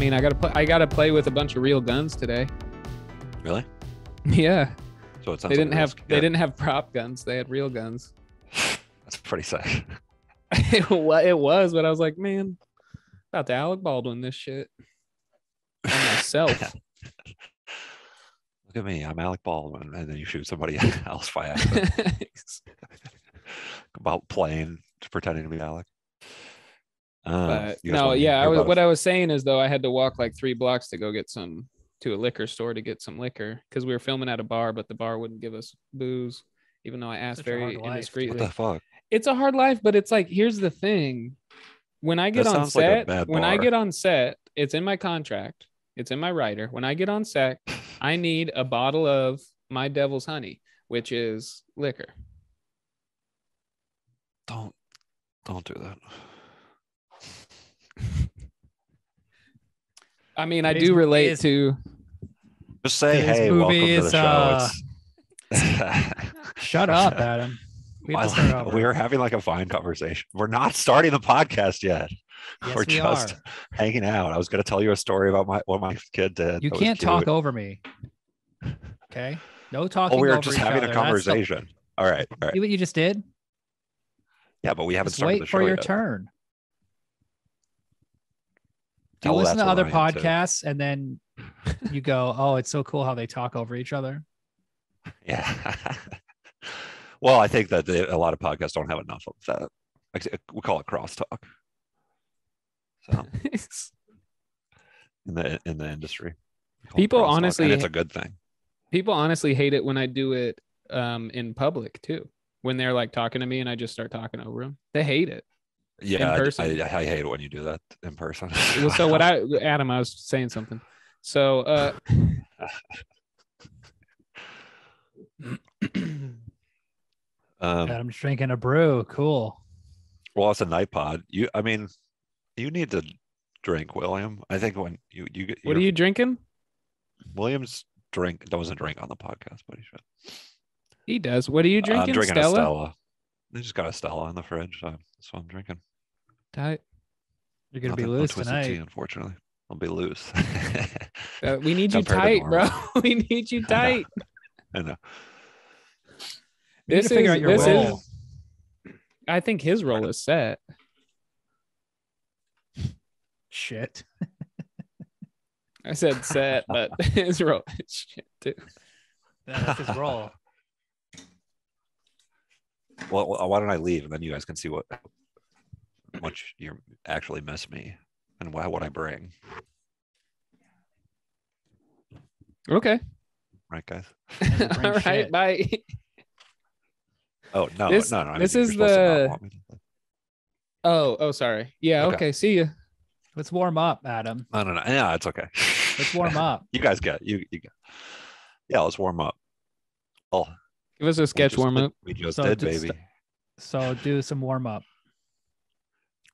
mean, I gotta play with a bunch of real guns today. Really? Yeah. So it sounds They didn't like have didn't have prop guns. They had real guns. That's pretty sick. It was, but I was like, man, about to Alec Baldwin this shit on myself. Look at me, I'm Alec Baldwin, and then you shoot somebody else by accident. About playing, pretending to be Alec. But no, yeah, what I was saying is though I had to walk like 3 blocks to go get to a liquor store to get some liquor because we were filming at a bar, but the bar wouldn't give us booze, even though I asked very indiscreetly. What the fuck? It's a hard life, but it's like, here's the thing. When I get on set, it's in my contract. It's in my writer. When I get on set, I need a bottle of my Devil's Honey, which is liquor. Don't do that. I mean, I do relate to. Just say, hey, welcome to the show. Shut up, Adam. We're having like a fine conversation. We're not starting the podcast yet. Yes, We're just hanging out. I was going to tell you a story about what my kid did. You can't talk over me. Okay? No talking over each other. We're just having a conversation. All right. See what you just did? Yeah, but we haven't just started the show yet. Wait for your turn. You listen to other podcasts and then you go, oh, it's so cool how they talk over each other. Yeah. Well, I think that a lot of podcasts don't have enough of that. We call it crosstalk. So in the industry, people honestly, and it's a good thing. People honestly hate it when I do it in public too. When they're like talking to me and I just start talking over them, they hate it. Yeah, I hate it when you do that in person. Well, so Adam, I was saying something. So Adam's drinking a brew. Cool. Well, it's a night pod. You need to drink, William. I think when you get. What are you drinking? William's doesn't drink on the podcast, but he should. He does. What are you drinking? I'm drinking a Stella. I just got a Stella in the fridge, so that's what I'm drinking. Tight. You're gonna be loose tonight. Tea, unfortunately, I'll be loose. We need you tight, bro. We need you tight. I know. This is. I think his role is set. Shit. I said set, but his role is shit too. That's his role. Well, why don't I leave and then you guys can see what much you actually miss me and what I bring. Okay. Right, guys. All right. Bye. Oh no! No. This is the. Oh, sorry. Yeah. Okay. See you. Let's warm up, Adam. No. Yeah, it's okay. Let's warm up. You guys get you. Yeah, let's warm up. Oh, give us a sketch warm up. We just did, baby. So do some warm up.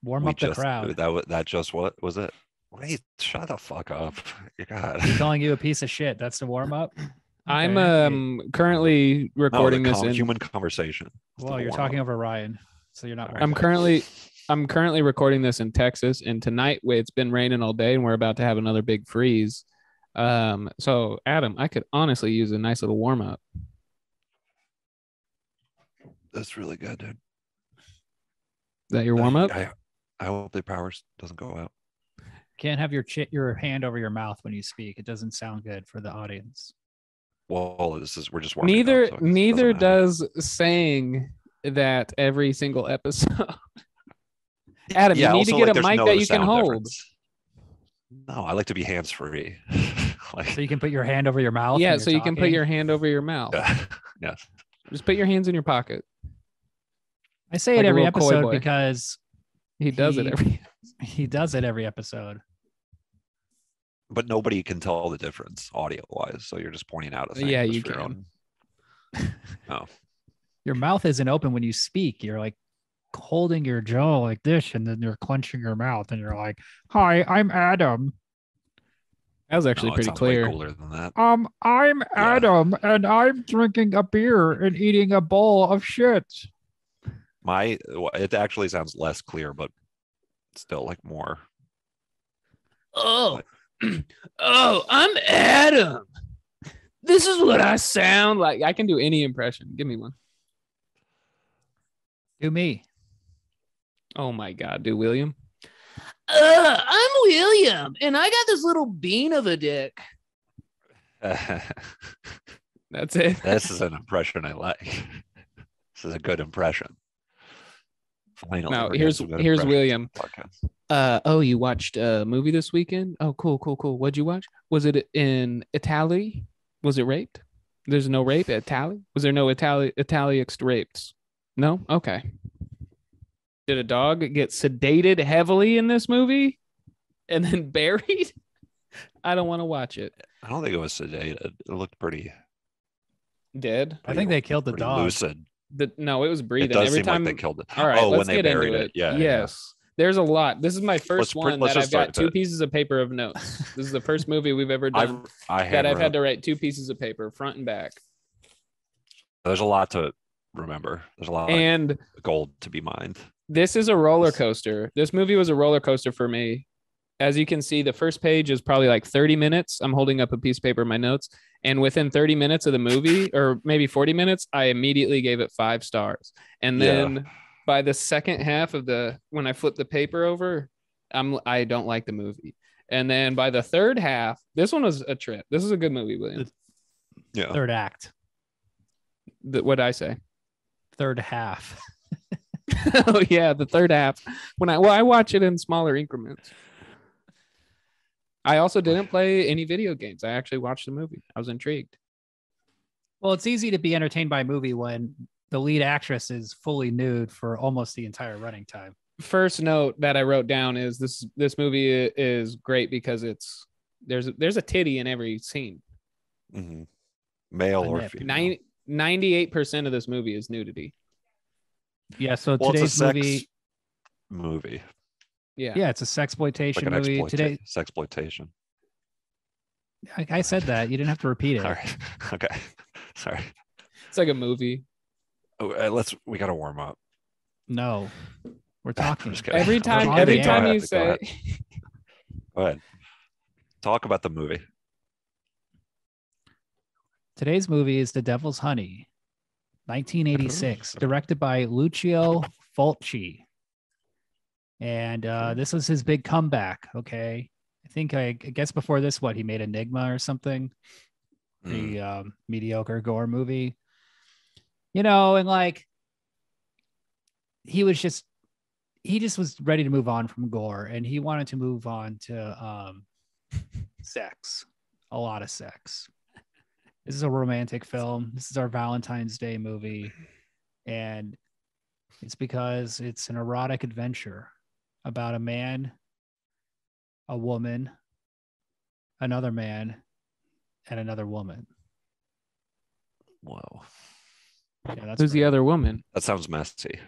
Warm up the crowd. That just what was it? Wait, shut the fuck up. God. I'm calling you a piece of shit. That's the warm up. Okay. I'm currently recording this in human conversation. Well, you're talking over Ryan, so you're not. I'm currently recording this in Texas, and tonight it's been raining all day, and we're about to have another big freeze. So Adam, I could honestly use a nice little warm up. That's really good, dude. Is that your warm up? I hope the power doesn't go out. Can't have your hand over your mouth when you speak. It doesn't sound good for the audience. Well, we're just warming up, so neither does saying that every single episode. Adam, you need to get a mic that you can hold. No, I like to be hands free. So you can put your hand over your mouth. Yeah, so you can put your hand over your mouth. Yes. Just put your hands in your pocket. I say it every episode because he does it every episode. But nobody can tell the difference audio-wise, so you're just pointing out a thing. Yeah, you can. Oh. Your mouth isn't open when you speak. You're like holding your jaw like this, and then you're clenching your mouth, and you're like, "Hi, I'm Adam." That was actually pretty clear. Way cooler than that. I'm Adam, and I'm drinking a beer and eating a bowl of shit. It actually sounds less clear, but still like more. Oh, Oh, I'm Adam. This is what I sound like. I can do any impression. Give me one. Do me. Oh my God, do William. I'm William, and I got this little bean of a dick. That's it. This is an impression I like. This is a good impression. Finally, now here's William. Oh, you watched a movie this weekend? Oh, cool. What'd you watch? Was it in Italy? Was it raped? There's no rape at Italy? Was there no Italics rapes? No? Okay. Did a dog get sedated heavily in this movie and then buried? I don't want to watch it. I don't think it was sedated. It looked pretty dead. I think they killed the dog. Lucid. No, it was breathing. It does every seem time like they killed it. All right, when they buried it. Yeah. Yes. There's a lot. This is my first one that I've got 2 pieces of paper of notes. This is the first movie we've ever done I've had to write 2 pieces of paper, front and back. There's a lot to remember. There's a lot of gold to be mined. This is a roller coaster. This movie was a roller coaster for me. As you can see, the first page is probably like 30 minutes. I'm holding up a piece of paper in my notes. And within 30 minutes of the movie, or maybe 40 minutes, I immediately gave it 5 stars. And then by the second half of when I flip the paper over, I don't like the movie. And then by the third half, this one was a trip. This is a good movie, William. Yeah. Third act. What'd I say? Third half. Oh yeah, the third half. I watch it in smaller increments. I also didn't play any video games. I actually watched the movie. I was intrigued. Well, it's easy to be entertained by a movie when the lead actress is fully nude for almost the entire running time. First note that I wrote down is this movie is great because there's a titty in every scene. Mm-hmm. Male or female. 98% of this movie is nudity. Yeah, so today's movie. Yeah, it's a sexploitation movie. Today, sexploitation. I said that. You didn't have to repeat it. All right. Okay. Sorry. It's like a movie. Oh, we got to warm up. No, we're talking. Every time you say. Go ahead. Talk about the movie. Today's movie is The Devil's Honey, 1986, directed by Lucio Fulci. And this was his big comeback. Okay. I guess before this, he made Enigma or something. The mediocre gore movie. And he just was ready to move on from gore, and he wanted to move on to sex. A lot of sex. This is a romantic film. This is our Valentine's Day movie. And it's because it's an erotic adventure about a man, a woman, another man, and another woman. Whoa. Yeah, who's the other woman? That sounds messy.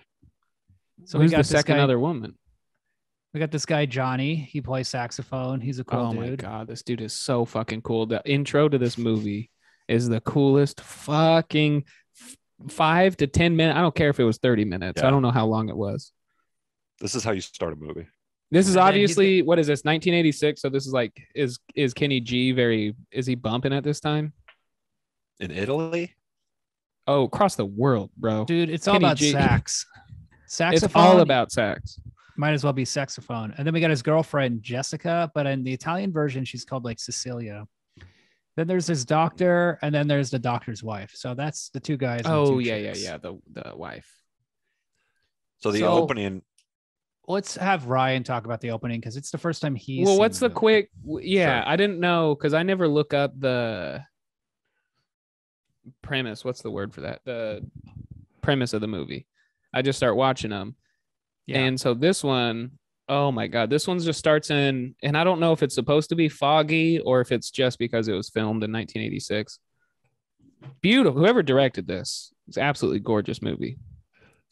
So who's the second other woman? We got this guy, Johnny. He plays saxophone. He's a cool dude. Oh my God. This dude is so fucking cool. The intro to this movie is the coolest fucking 5 to 10 minutes. I don't care if it was 30 minutes. Yeah. I don't know how long it was. This is how you start a movie. This is obviously, what is this, 1986? So this is like, is Kenny G is he bumping at this time? In Italy? Oh, across the world, bro. Dude, it's all about sax. Saxophone. It's all about sax. Might as well be saxophone. And then we got his girlfriend, Jessica, but in the Italian version, she's called like Cecilia. Then there's his doctor, and then there's the doctor's wife. So that's the 2 guys. Oh, yeah. The wife. So the opening. Let's have Ryan talk about the opening because it's the first time he's. Well, what's the quick? Yeah, sorry. I didn't know because I never look up the premise. What's the word for that? The premise of the movie. I just start watching them. Yeah. And so this one, oh my God, this one just starts in, and I don't know if it's supposed to be foggy or if it's just because it was filmed in 1986. Beautiful. Whoever directed this, it's an absolutely gorgeous movie.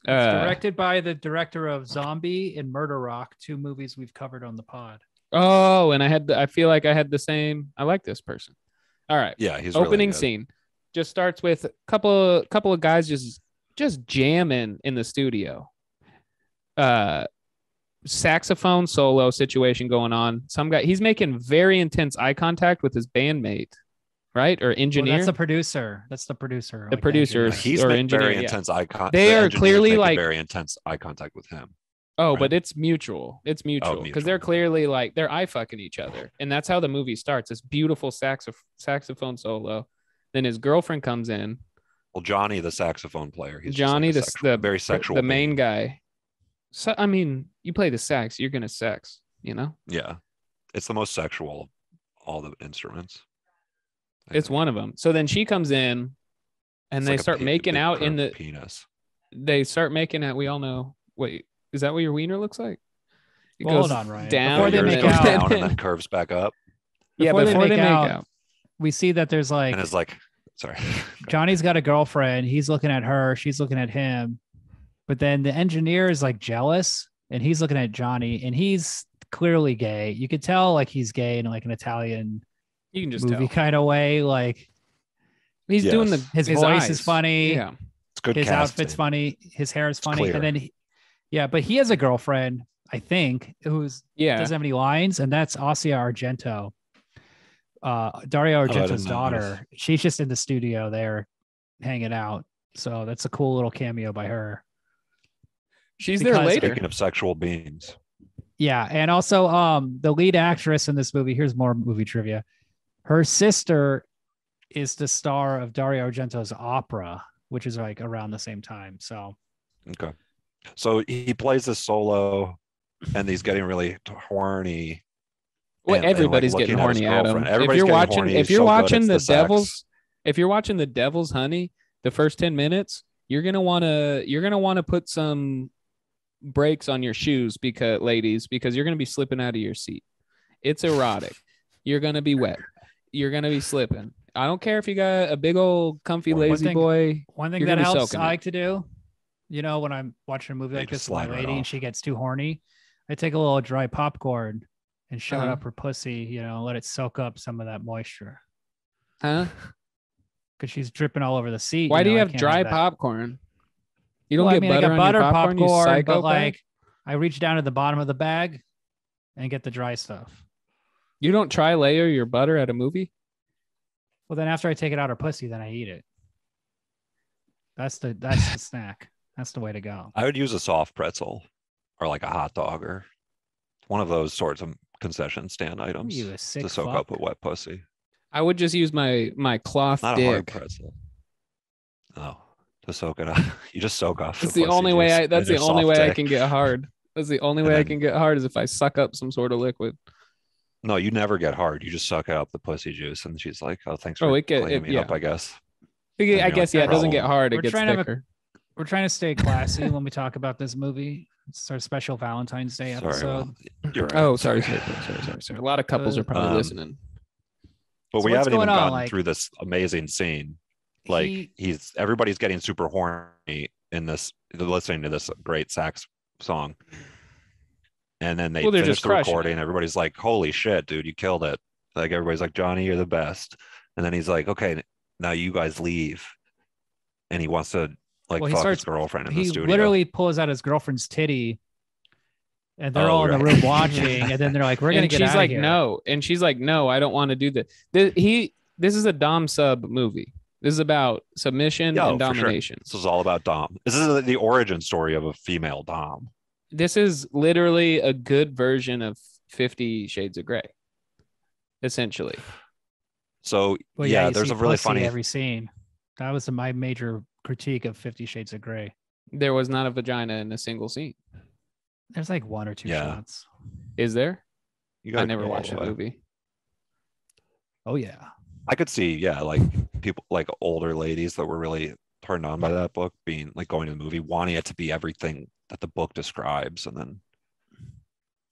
It's directed by the director of Zombie and Murder Rock, 2 movies we've covered on the pod. Oh, and I feel like I had the same. I like this person. All right. Yeah, he's opening really scene. Just starts with a couple of guys just jamming in the studio. saxophone solo situation going on. Some guy, he's making very intense eye contact with his bandmate, right? Or engineer. Well, that's the producer. That's the producer. The producer. He's or making engineer. Very intense eye contact. They are clearly like very intense eye contact with him. Oh, right? But it's mutual. It's mutual because they're clearly like they're eye fucking each other, and that's how the movie starts. This beautiful saxophone solo. Then his girlfriend comes in. Well, Johnny, the saxophone player. He's Johnny, the very sexual. The main guy. So I mean, you play the sax, you're gonna sex, you know? Yeah, it's the most sexual of all the instruments. It's one of them. So then she comes in, and they start making out in the penis. They start making out. We all know. Wait, is that what your wiener looks like? It goes hold on, Ryan. Down, before they make out, down and then curves back up. Before they make out, we see that there's like, and it's like, sorry, Johnny's got a girlfriend. He's looking at her. She's looking at him. But then the engineer is like jealous, and he's looking at Johnny, and he's clearly gay. You could tell like he's gay in like an Italian movie kind of way. Like he's doing his voice eyes. Is funny. Yeah, it's good. His casting. Outfit's funny. His hair is funny. Clear. And then, but he has a girlfriend, I think, who's doesn't have any lines, and that's Asia Argento, Dario Argento's daughter. She's just in the studio there, hanging out. So that's a cool little cameo by her. She's there later. Speaking of sexual beings. Yeah, and also the lead actress in this movie, here's more movie trivia. Her sister is the star of Dario Argento's opera, which is like around the same time. So okay. So he plays this solo and he's getting really horny. Well, everybody's getting horny at him. If you're watching the Devil's Honey, the first 10 minutes, you're gonna wanna put some brakes on your shoes because you're gonna be slipping out of your seat. It's erotic. You're gonna be wet. You're gonna be slipping. I don't care if you got a big old comfy lazy boy. One thing that helps I like to do, you know, when I'm watching a movie like this with my lady and she gets too horny, I take a little dry popcorn and shove it up her pussy, you know, let it soak up some of that moisture. Huh? Because she's dripping all over the seat. Why do you have dry popcorn? You don't get butter on your popcorn, you psycho, but like I reach down to the bottom of the bag and get the dry stuff. You don't try layer your butter at a movie? Well, then after I take it out her pussy, then I eat it. That's the snack. That's the way to go. I would use a soft pretzel or like a hot dog or one of those sorts of concession stand items to soak up a wet pussy. I would just use my cloth Not dick. A hard pretzel. Oh, to soak it up. You just soak off. That's the only way. That's the only way I can get hard. That's the only way I can get hard is if I suck up some sort of liquid. No, you never get hard. You just suck out the pussy juice, and she's like, "Oh, thanks for cleaning me up." I guess. I guess it doesn't get hard. It gets thicker. We're trying to stay classy when we talk about this movie. It's our special Valentine's Day episode. You're right. Oh, sorry. A lot of couples are probably listening. But we haven't even gotten through this amazing scene. Like everybody's getting super horny in this, listening to this great sax song. And then they finish the recording. Everybody's like, holy shit, dude, you killed it. Like everybody's like, Johnny, you're the best. And then he's like, okay, now you guys leave. And he wants to fuck his girlfriend in the studio. He literally pulls out his girlfriend's titty. And they're all in the room watching. And then they're like, we're going to get out of here. She's like, no. And she's like, no, I don't want to do that. This is a Dom sub movie. This is about submission and domination. Sure. This is all about Dom. This is the origin story of a female Dom. This is literally a good version of 50 Shades of Grey, essentially. So, there's a really funny... every scene. That was my major critique of 50 Shades of Grey. There was not a vagina in a single scene. There's like one or two shots. Is there? I never watched the movie. Oh, yeah. I could see, like people like older ladies that were really turned on by that book being like going to the movie, wanting it to be everything that the book describes. And then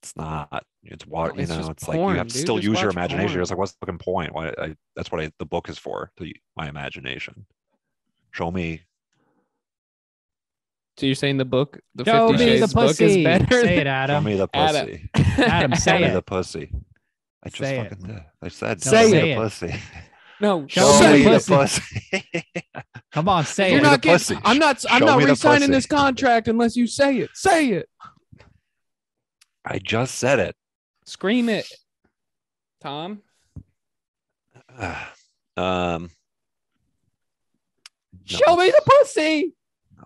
it's not, it's what, it's porn, like you have to still use your imagination. Porn. It's like, what's the fucking point? That's what the book is for, my imagination. Show me. So you're saying the book, the 50 Shades book is better? Say it, Adam. Show me the pussy. Adam, say it. The pussy. I just fucking did. I said, say the pussy. No, show me the pussy. Come on, say You're it. Not getting, I'm not re-signing this contract unless you say it. Say it. I just said it. Scream it, Tom. Show me the pussy. No.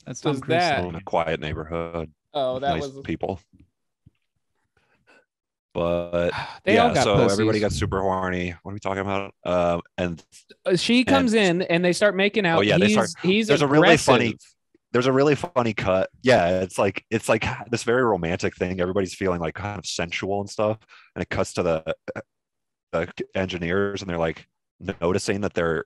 That's Tom Cruise. That in a quiet neighborhood. Oh, that nice was people. But they all got so pussies. Everybody got super horny. What are we talking about? And she comes in and they start making out. Oh yeah, he's there's aggressive. There's a really funny cut. Yeah, it's like this very romantic thing. Everybody's feeling like kind of sensual and stuff, and it cuts to the engineers, and they're like noticing that they're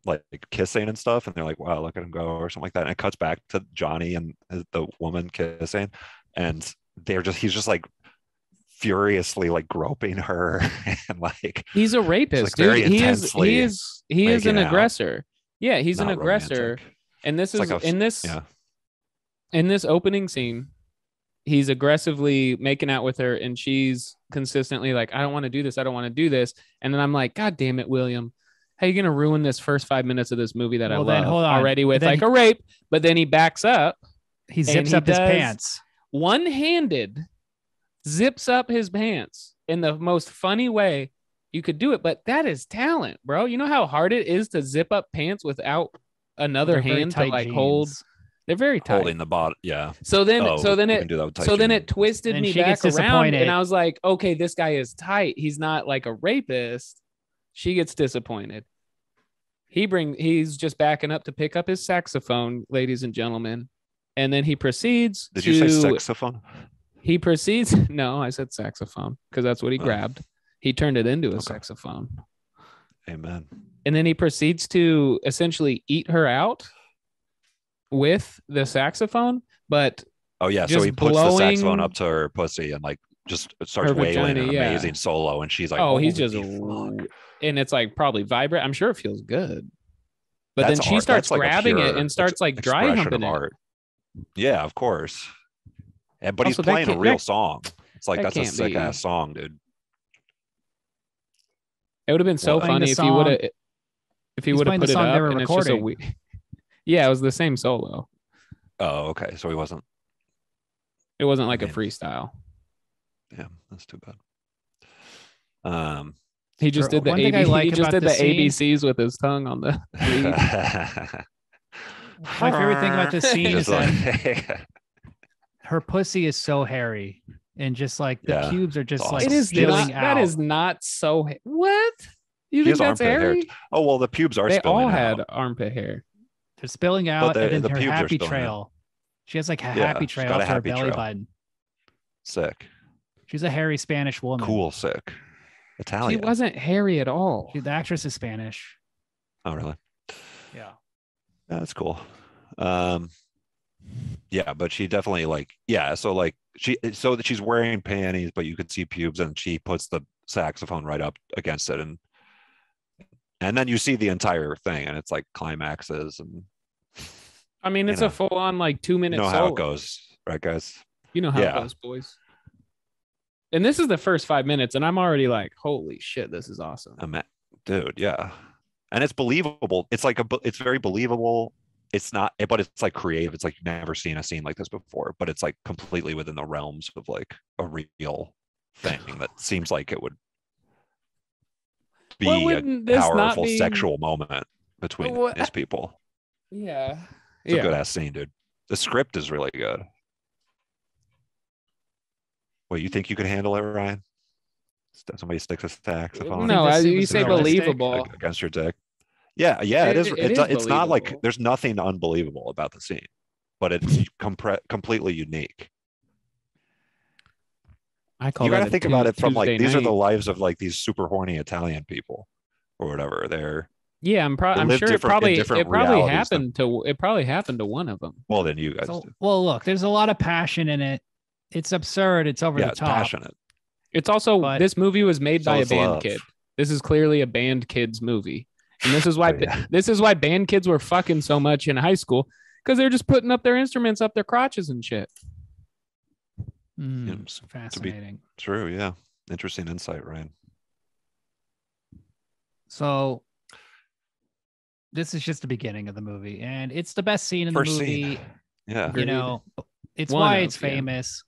like kissing and stuff, and they're like, "Wow, look at him go," or something like that. And it cuts back to Johnny and the woman kissing, and he's just like furiously like groping her, and like he's a rapist, like, dude. He is an aggressor. Yeah, he's an aggressor. Romantic. And this is in this opening scene, he's aggressively making out with her, and she's consistently like, "I don't want to do this. I don't want to do this." And then I'm like, "God damn it, William. How are you going to ruin this first 5 minutes of this movie that I love already with like a rape?" But then he backs up. He zips up his pants. One-handed zips up his pants in the most funny way you could do it. But that is talent, bro. You know how hard it is to zip up pants without another hand to like jeans. Hold. They're very tight. Holding the bottom. Yeah. So then it twisted me back around, and I was like, okay, this guy is tight. He's not like a rapist. She gets disappointed. He's just backing up to pick up his saxophone, ladies and gentlemen. And then he proceeds. Did you say saxophone? He proceeds. No, I said saxophone because that's what he grabbed. He turned it into a saxophone. Amen. And then he proceeds to essentially eat her out with the saxophone. But so he puts the saxophone up to her pussy and like just starts wailing an amazing solo, and she's like, "Oh, he's just," and it's like probably vibrate. I'm sure it feels good. But then she starts grabbing it and starts like dry humping it. Yeah, of course. But he's playing a real song. It's like that's a sick ass song, dude. It would have been so funny if he would have put it up and it's just a weird. Yeah, it was the same solo. Oh, okay. So he wasn't. It wasn't like a freestyle. Yeah, that's too bad. He just did the ABCs with his tongue on the. My favorite thing about this scene is that her pussy is so hairy, and just like the pubes are just awesome. Like spilling out. That is not so. What? You think that's hairy? Hair. Oh well, the pubes are. They spilling all out. had armpit hair. They're spilling out, and then her happy trail. She has like a happy trail to her belly button. Sick. She's a hairy Spanish woman. Cool, sick. Italian. She wasn't hairy at all. The actress is Spanish. Oh, really? Yeah. Yeah, that's cool. Yeah, but she definitely so she's wearing panties, but you could see pubes, and she puts the saxophone right up against it, and then you see the entire thing, and it's like climaxes, and I mean it's a full-on like 2 minute solo. How it goes, right, guys? You know how it goes, boys. And this is the first 5 minutes, and I'm already like, holy shit, this is awesome. Dude, yeah. And it's believable. It's like it's very believable. It's not, but it's like creative. It's like you've never seen a scene like this before, but it's like completely within the realms of like a real thing that seems like it would be a powerful sexual moment between these people. Yeah. It's a good ass scene, dude. The script is really good. What, you think you could handle it, Ryan? Somebody sticks a saxophone. No, you say believable against your dick. Yeah, it is. It's not like there's nothing unbelievable about the scene, but it's completely unique. You got to think about it from like these are the lives of like these super horny Italian people, or whatever. I'm sure it probably happened to one of them. Well, then you guys. Well, look, there's a lot of passion in it. It's absurd. It's over the top. It's passionate. It's also this movie was made by a band kid. This is clearly a band kid's movie, and this is why this is why band kids were fucking so much in high school, because they're just putting up their instruments up their crotches and shit. Fascinating. True. Yeah. Interesting insight, Ryan. So this is just the beginning of the movie, and it's the best scene in the movie. Yeah. You know, it's why it's famous.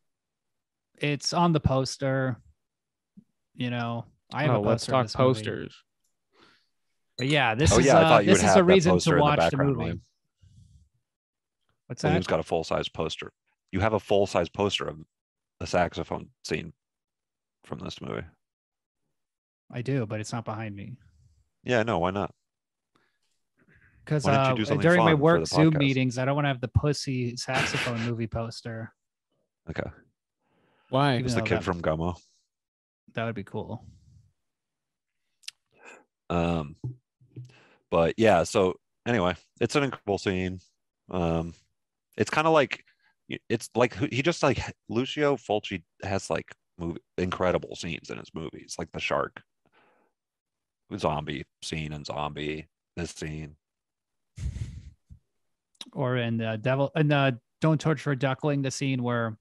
It's on the poster. You know, I have a poster. Let's talk posters. Movie. But yeah, this is a reason to watch the movie. William. What's that? William's got a full-size poster. You have a full-size poster of the saxophone scene from this movie. I do, but it's not behind me. Yeah, no, why not? Because during my work Zoom meetings, I don't want to have the pussy saxophone movie poster. Okay. Why? It's the kid from Gummo. That would be cool. But yeah, so anyway, it's an incredible scene. It's kind of like he just like Lucio Fulci has like incredible scenes in his movies, like the shark zombie scene and this scene. Or in the Devil and Don't Torture a Duckling, the scene where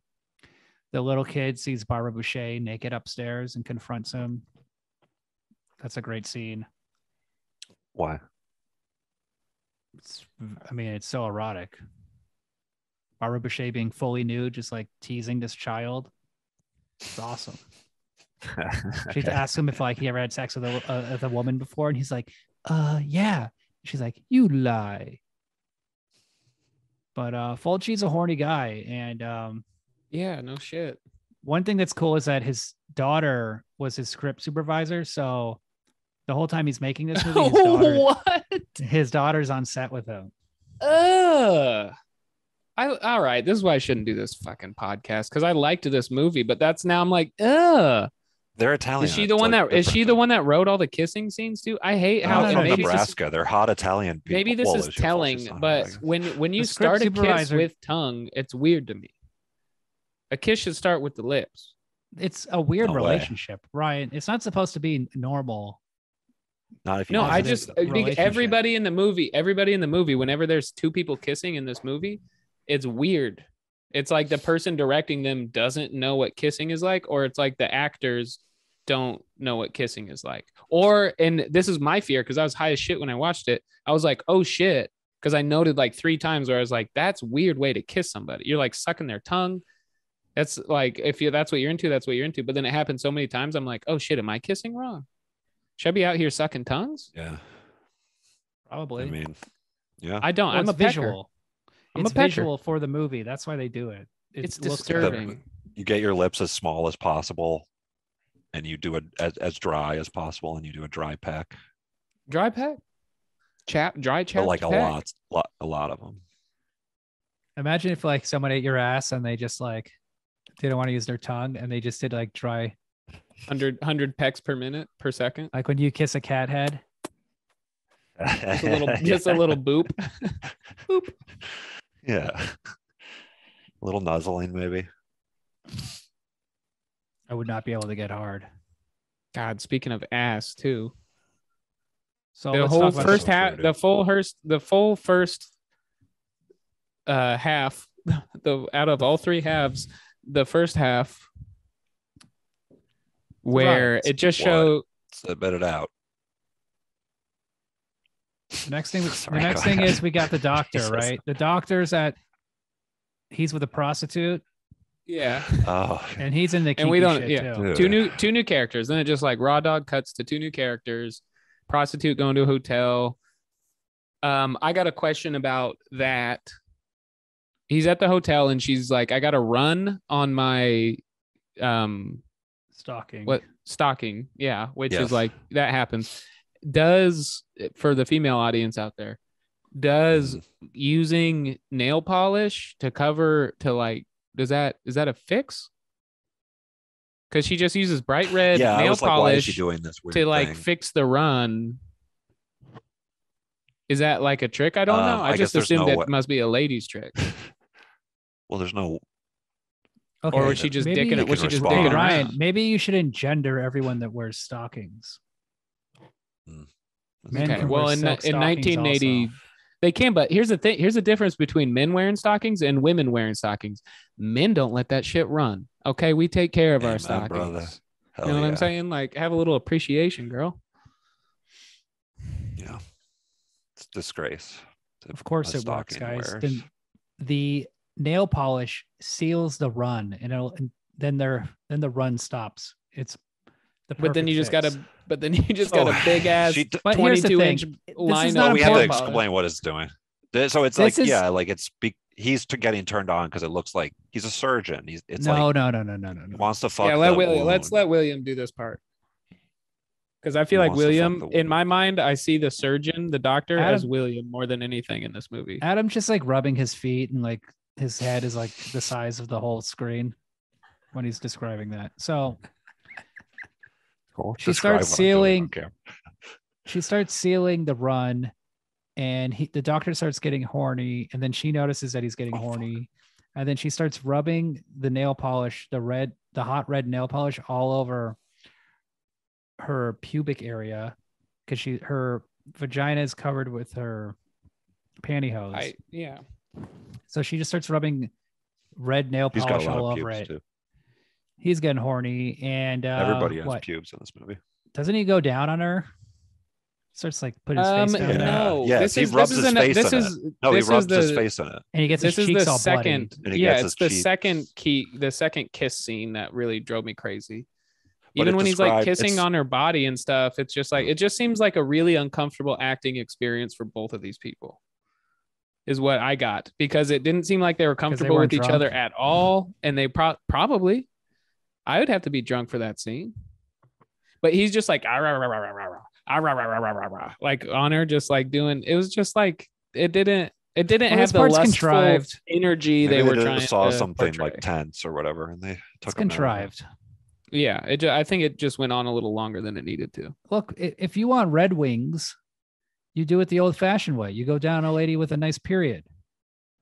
the little kid sees Barbara Boucher naked upstairs and confronts him. That's a great scene. Why? It's so erotic. Barbara Boucher being fully nude, just like teasing this child. It's awesome. She asks him if he ever had sex with a woman before, and he's like, yeah. She's like, you lie. But Fulci's a horny guy, and yeah, no shit. One thing that's cool is that his daughter was his script supervisor, so the whole time he's making this movie, his daughter's on set with him. All right, this is why I shouldn't do this fucking podcast, because I liked this movie, but I'm like, They're Italian. Is she the one that wrote all the kissing scenes too? I hate how from Nebraska. They're hot Italian people. Maybe this is telling, but when you start a kiss with tongue, it's weird to me. A kiss should start with the lips. It's a weird relationship, Ryan. It's not supposed to be normal. Not if you. No, I just everybody in the movie, whenever there's two people kissing in this movie, it's weird. It's like the person directing them doesn't know what kissing is like, or it's like the actors don't know what kissing is like. And this is my fear, because I was high as shit when I watched it. I was like, oh shit, because I noted like 3 times where I was like, that's a weird way to kiss somebody. You're like sucking their tongue. That's like, that's what you're into, that's what you're into. But then it happened so many times, I'm like, oh shit, am I kissing wrong? Should I be out here sucking tongues? Yeah, probably. I mean, yeah. I don't. I'm a visual. It's visual for the movie. That's why they do it. It's disturbing. You get your lips as small as possible, and you do it as dry as possible, and you do a dry peck. Dry peck? Dry chap? Like a lot of them. Imagine if like someone ate your ass and they just like didn't want to use their tongue, and they just did like dry 100 pecks per second. Like when you kiss a cat head. Just a little boop. Boop. Yeah. A little nuzzling, maybe. I would not be able to get hard. God, speaking of ass too. So the whole first half, the full first half, out of all 3 halves, the first half where it just showed. Spit it out. The next thing is we got the doctor, right? The doctor's he's with a prostitute. Yeah. Oh. And he's in the and we don't. Yeah. Too. Two new characters. Then it just like raw dog cuts to 2 new characters. Prostitute going to a hotel. I got a question about that. He's at the hotel and she's like, I got to run on my stocking. Yeah, which is like that happens. For the female audience out there, using nail polish to cover is that a fix? Because she just uses bright red nail polish doing this to fix the run. Is that like a trick? I don't know. I just assumed it must be a lady's trick. Well, there's no. Okay, or was she just dicking it? Was she just dicking Ryan? Maybe you should engender everyone that wears stockings. Okay. Well, in 1980, also. They can, but here's the thing. Here's the difference between men wearing stockings and women wearing stockings. Men don't let that shit run. Okay, we take care of our stockings. You know what I'm saying? Like, have a little appreciation, girl. Yeah, it's a disgrace. Of course it works, guys. The nail polish seals the run, and then the run stops. It's the but then you just got fix. got a big ass 22-inch line. No, we have to explain what it's doing. So it's he's getting turned on because it looks like he's a surgeon. He wants to fuck. Yeah, let's let William do this part. Because I feel like William, in my mind, I see the surgeon, the doctor, as William more than anything in this movie. Adam's just like rubbing his feet and like his head is like the size of the whole screen when he's describing that. So she starts sealing the run, and the doctor starts getting horny, and then she notices that he's getting horny, and then she starts rubbing the nail polish, the hot red nail polish all over her pubic area because her vagina is covered with her pantyhose. So she just starts rubbing red nail polish all over it. Too. He's getting horny, and everybody has pubes in this movie. Doesn't he go down on her? Starts like put his face down there. No, he rubs his face in it. No, he rubs his face in it, and he gets his cheeks all bloody. It's the second kiss scene that really drove me crazy. Even when he's like kissing on her body and stuff, it's just like, it just seems like a really uncomfortable acting experience for both of these people is what I got, because it didn't seem like they were comfortable with each other at all. And they probably, I would have to be drunk for that scene, but he's just like, like on her, just like doing, it was just like, it didn't have the lustful energy they were trying to saw something portray. Like tense or whatever, and they took it contrived. Yeah, I think it just went on a little longer than it needed to. Look, if you want Red Wings, you do it the old-fashioned way. You go down a lady with a nice period.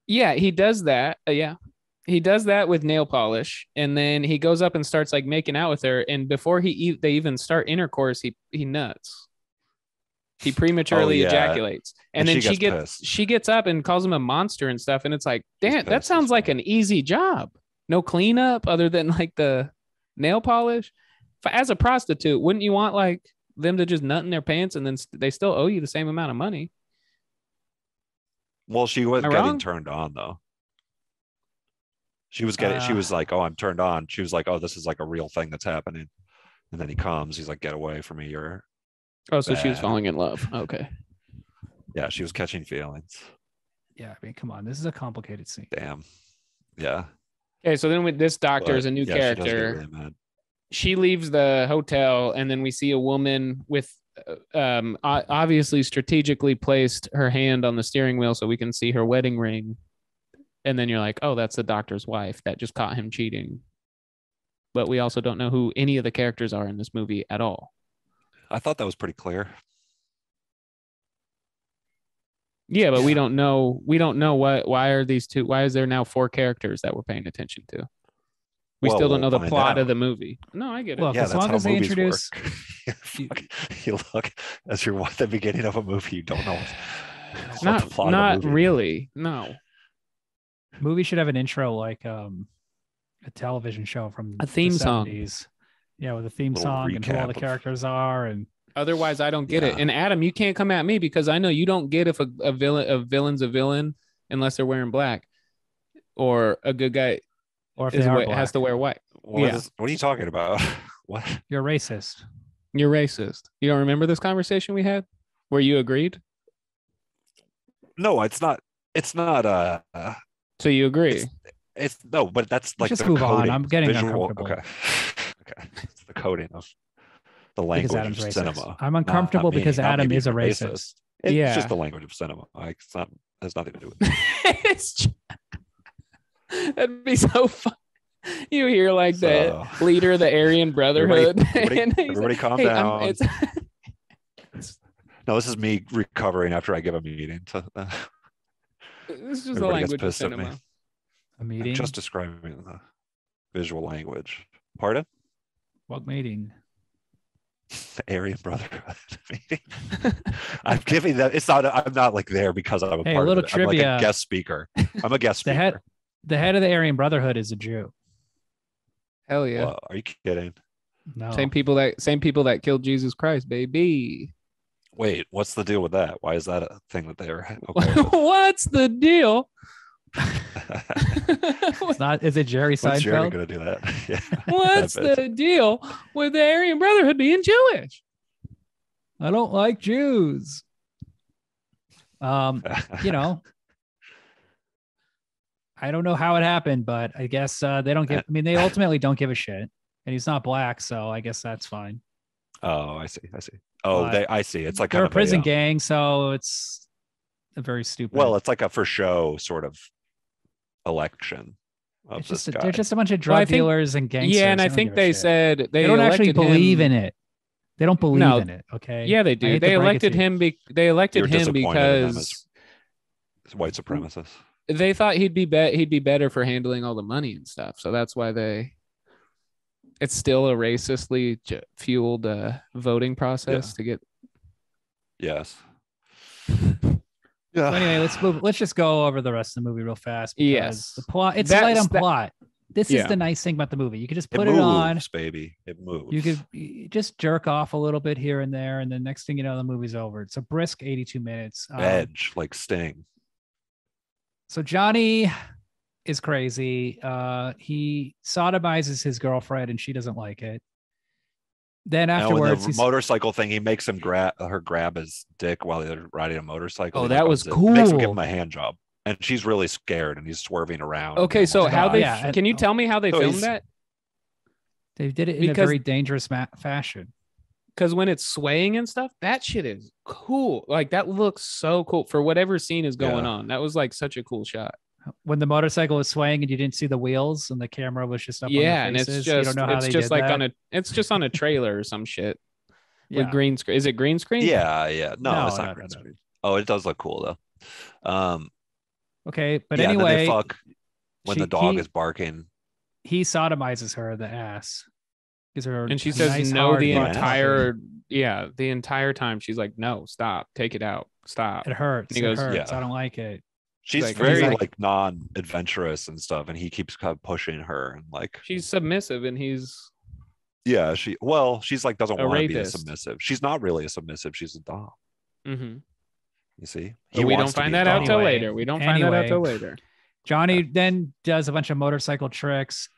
Yeah, he does that. He does that with nail polish, and then he goes up and starts like making out with her. And before they even start intercourse, he nuts. He prematurely ejaculates, and then she gets up and calls him a monster and stuff. And it's like, damn, that sounds like an easy job. No cleanup other than like the nail polish. As a prostitute, wouldn't you want like them to just nut in their pants and then they still owe you the same amount of money? Well, she was getting turned on though. She was like, oh, I'm turned on. She was like, oh, this is like a real thing that's happening. And then he comes, he's like, get away from me. You're so she was falling in love. Okay. Yeah, she was catching feelings. Yeah, I mean, come on, this is a complicated scene. Damn. Yeah. Okay, so then with this doctor is a new character. She leaves the hotel, and then we see a woman with obviously strategically placed her hand on the steering wheel so we can see her wedding ring. And then you're like, oh, that's the doctor's wife that just caught him cheating. But we also don't know who any of the characters are in this movie at all. I thought that was pretty clear. Yeah, but we don't know why are these two, why is there now 4 characters that we're paying attention to? We still don't know the plot of the movie. No, I get it. Look, as long as they introduce you look as you're at the beginning of a movie, you don't know not really. No. Movie should have an intro like a television show from a theme song. Yeah, with a theme song and who all the characters are, and otherwise I don't get it. And Adam, you can't come at me because I know you don't get if a villain's a villain unless they're wearing black, or a good guy or if they has to wear white. What are you talking about? What? You're racist. You're racist. You don't remember this conversation we had where you agreed? No, it's not. So you agree? It's no, but that's like just move on. I'm getting uncomfortable. Okay. It's the coding of the language of cinema. I'm uncomfortable because Adam is a racist. It's just the language of cinema. It's not. Has nothing to do with it. That'd be so fun. You hear like the leader of the Aryan Brotherhood. Everybody calm down. No, this is me recovering after I give a meeting. This is just the language of cinema. A meeting? I'm just describing the visual language. Pardon? What meeting? The Aryan Brotherhood meeting. I'm giving that. It's not. I'm not like there because I'm a part of it. Trivia. I'm like a guest speaker. I'm a guest speaker. The head of the Aryan Brotherhood is a Jew. Hell yeah! Well, are you kidding? No. Same people that killed Jesus Christ, baby. Wait, what's the deal with that? Why is that a thing that they're okay with? What's the deal? It's not. Is it Jerry Seinfeld? What's Jerry gonna do that? Yeah. What's the deal with the Aryan Brotherhood being Jewish? I don't like Jews. You know, I don't know how it happened, but I guess they don't give. I mean, they ultimately don't give a shit, and he's not black, so I guess that's fine. Oh, I see. Oh, I see. It's like they're a prison gang, so it's a very stupid. Well, it's like a for show sort of election. They're just a bunch of drug dealers and gangsters. Yeah, and I think they said they don't actually believe in it. They don't believe in it. Okay. Yeah, they do. They elected him. They elected him because white supremacists. They thought he'd be better for handling all the money and stuff. So that's why it's still a racistly fueled voting process to get. Yes. Yeah. So anyway, let's just go over the rest of the movie real fast. Yes. The plot, it's light on plot. This is the nice thing about the movie. You could just put it on. Baby. It moves. You could just jerk off a little bit here and there, and the next thing you know, the movie's over. It's a brisk 82 minutes. Edge, like Sting. So Johnny is crazy. He sodomizes his girlfriend, and she doesn't like it. Then afterwards, the motorcycle thing, he makes him grab his dick while they're riding a motorcycle. Oh, that was cool. Makes him give him a hand job, and she's really scared, and he's swerving around. Okay, so how they? Can you tell me how they filmed that? They did it in a very dangerous fashion. Because when it's swaying and stuff, that shit is cool. Like that looks so cool for whatever scene is going on. That was like such a cool shot. When the motorcycle was swaying and you didn't see the wheels and the camera was just up on their faces, and it's just you don't know how it's they just did like that. it's just on a trailer or some shit with green screen. Is it green screen? Yeah. No, it's not green screen. Oh, it does look cool though. Okay, but anyway, they fuck when the dog is barking. He sodomizes her in the ass. And she says no the entire time. She's like, no, stop, take it out, stop. It hurts. And he goes, hurts. I don't like it. She's very like non-adventurous and stuff, and he keeps kind of pushing her and like she's submissive, and he's she's like doesn't want to be a submissive. She's not really a submissive. She's a dom. Mm-hmm. You see, we don't find that out till later. We don't find that out till later. Johnny then does a bunch of motorcycle tricks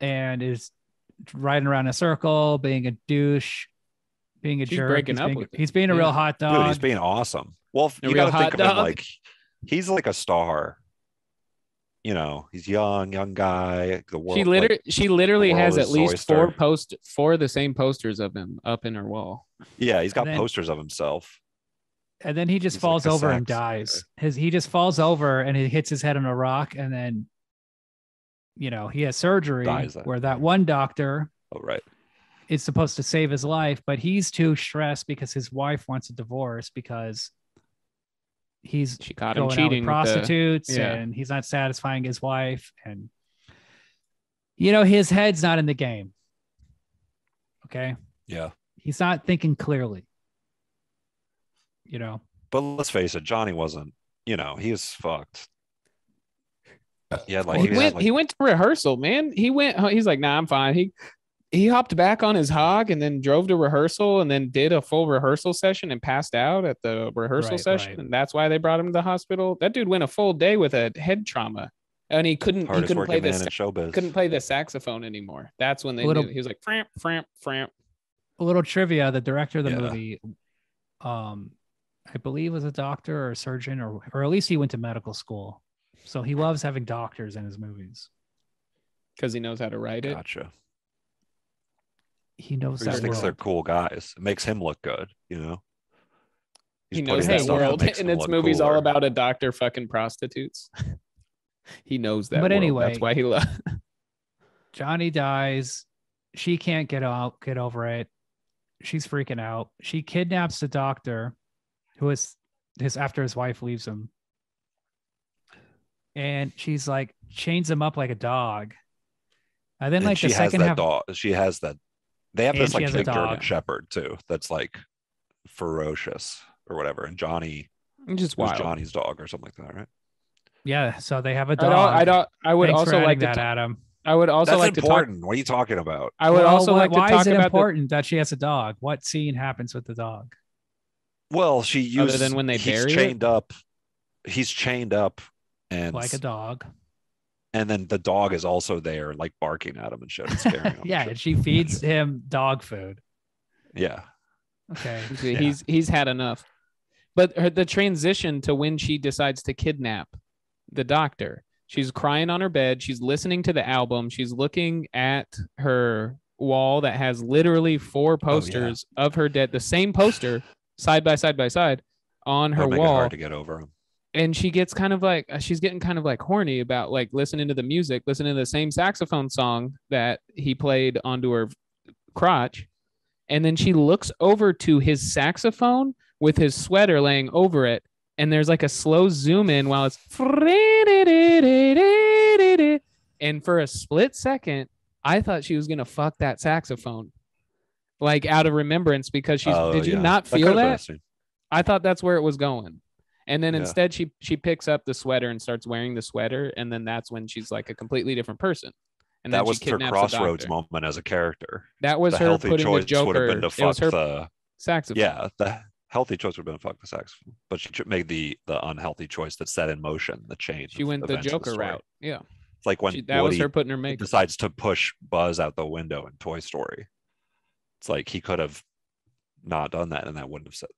and is riding around in a circle, being a douche, being a jerk. He's being a real hot dog. Dude, he's being awesome. Well, you got to think of him like he's like a star. You know, he's young guy. The world. She literally has at least four the same posters of him up in her wall. Yeah, he's got posters of himself. And then he just falls over and dies. He just falls over and he hits his head on a rock, and then he has surgery where that one doctor is supposed to save his life, but he's too stressed because his wife wants a divorce because she caught him cheating with prostitutes and he's not satisfying his wife, and his head's not in the game. Okay. Yeah. He's not thinking clearly. But let's face it, Johnny wasn't, he was fucked. Yeah, he went to rehearsal, man. He's like, nah, I'm fine. He hopped back on his hog and then drove to rehearsal and then did a full rehearsal session and passed out at the rehearsal session. And that's why they brought him to the hospital. That dude went a full day with a head trauma, and he couldn't play the saxophone anymore. That's when they knew. He was like, framp, framp, framp. A little trivia: the director of the movie, I believe, was a doctor or a surgeon, or at least he went to medical school. So he loves having doctors in his movies because he knows how to write it. Gotcha. He knows that. He thinks they're cool guys. It makes him look good, He knows that world, and its movie's all about a doctor fucking prostitutes. He knows that. But anyway, that's why he loves. Johnny dies. She can't get over it. She's freaking out. She kidnaps the doctor, who is after his wife leaves him. And she's like chains him up like a dog. And then like the second half, she has that. They have this like big German Shepherd too. That's like ferocious or whatever. And Johnny was Johnny's dog or something like that, right? Yeah. So they have a dog. I would also like that, Adam. I would also That's like important. to talk. What are you talking about? I would also like to talk about. Why is it important that she has a dog? What scene happens with the dog? Well, she used. Other than when they bury chained up. He's chained up And like a dog. And then the dog is also there, like barking at him and shit, and scaring him. Yeah, and she feeds him dog food. Yeah. Okay. He's had enough. But the transition to when she decides to kidnap the doctor, she's crying on her bed. She's listening to the album. She's looking at her wall that has literally 4 posters of her dead, the same poster side by side on her wall. It hard to get over him. And she gets kind of like, she's getting kind of like horny about like listening to the music, listening to the same saxophone song that he played onto her crotch. And then she looks over to his saxophone with his sweater laying over it. And there's like a slow zoom in while it's. And for a split second, I thought she was going to fuck that saxophone. Like out of remembrance, because she's. Did you not feel that? I thought that's where it was going. And then instead she picks up the sweater and starts wearing the sweater. And then that's when she's like a completely different person. And that was her crossroads moment as a character. That was her putting the Joker. Would have been to fuck the saxophone. Yeah, the healthy choice would have been to fuck the saxophone. But she made the unhealthy choice that set in motion the change. She went the Joker route. Yeah. It's like when that was her putting her makeup. Decides to push Buzz out the window in Toy Story. It's like he could have not done that, and that wouldn't have set,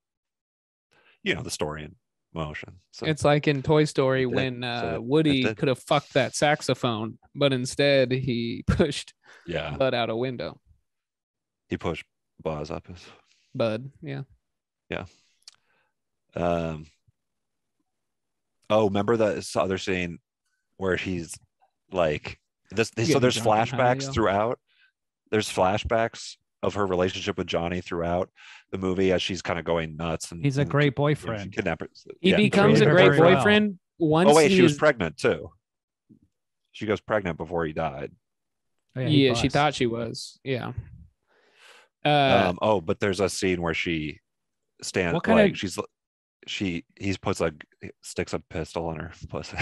the story in motion. So it's like in Toy Story when Woody could have fucked that saxophone, but instead he pushed Bud out a window. He pushed Buzz up his Bud. Yeah. Remember this other scene where he's like this? So there's flashbacks throughout. There's flashbacks of her relationship with Johnny throughout the movie as she's kind of going nuts. And he's a great boyfriend. He becomes a great boyfriend once. She was pregnant too. She goes pregnant before he died. Yeah, she thought she was. Yeah. But there's a scene where she stands like he sticks a pistol in her pussy.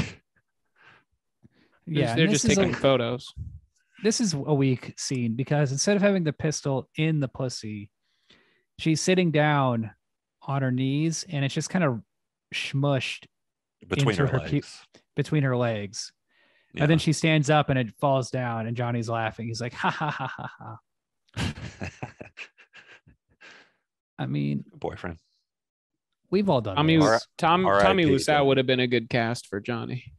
Yeah, they're just taking photos. This is a weak scene because instead of having the pistol in the pussy, she's sitting down on her knees and it's just kind of smushed between her legs. Between her legs. Yeah. And then she stands up and it falls down and Johnny's laughing. He's like, ha ha ha ha ha. I mean, boyfriend. We've all done this. Tommy Wiseau would have been a good cast for Johnny.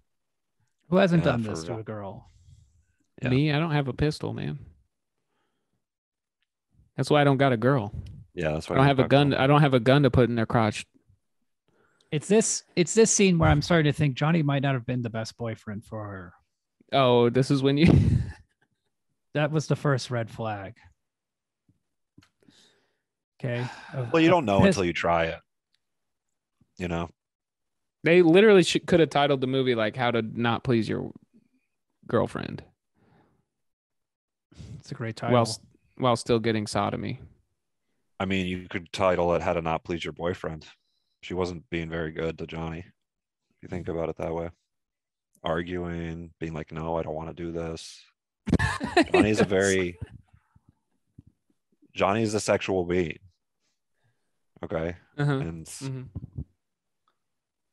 Who hasn't done this to a girl? Yeah. Me, I don't have a pistol, man. That's why I don't got a girl. Yeah, that's why I don't have a gun. I don't have a gun to put in their crotch. It's this scene where I'm starting to think Johnny might not have been the best boyfriend for her. Oh, this is when you. That was the first red flag. Okay. Well, you don't know until you try it. They literally could have titled the movie like "How to Not Please Your Girlfriend." It's a great title. While still getting sodomy. I mean, you could title it "How to Not Please Your Boyfriend." She wasn't being very good to Johnny. If you think about it that way. Arguing, being like, no, I don't want to do this. Johnny's a sexual being. Okay. Uh-huh. And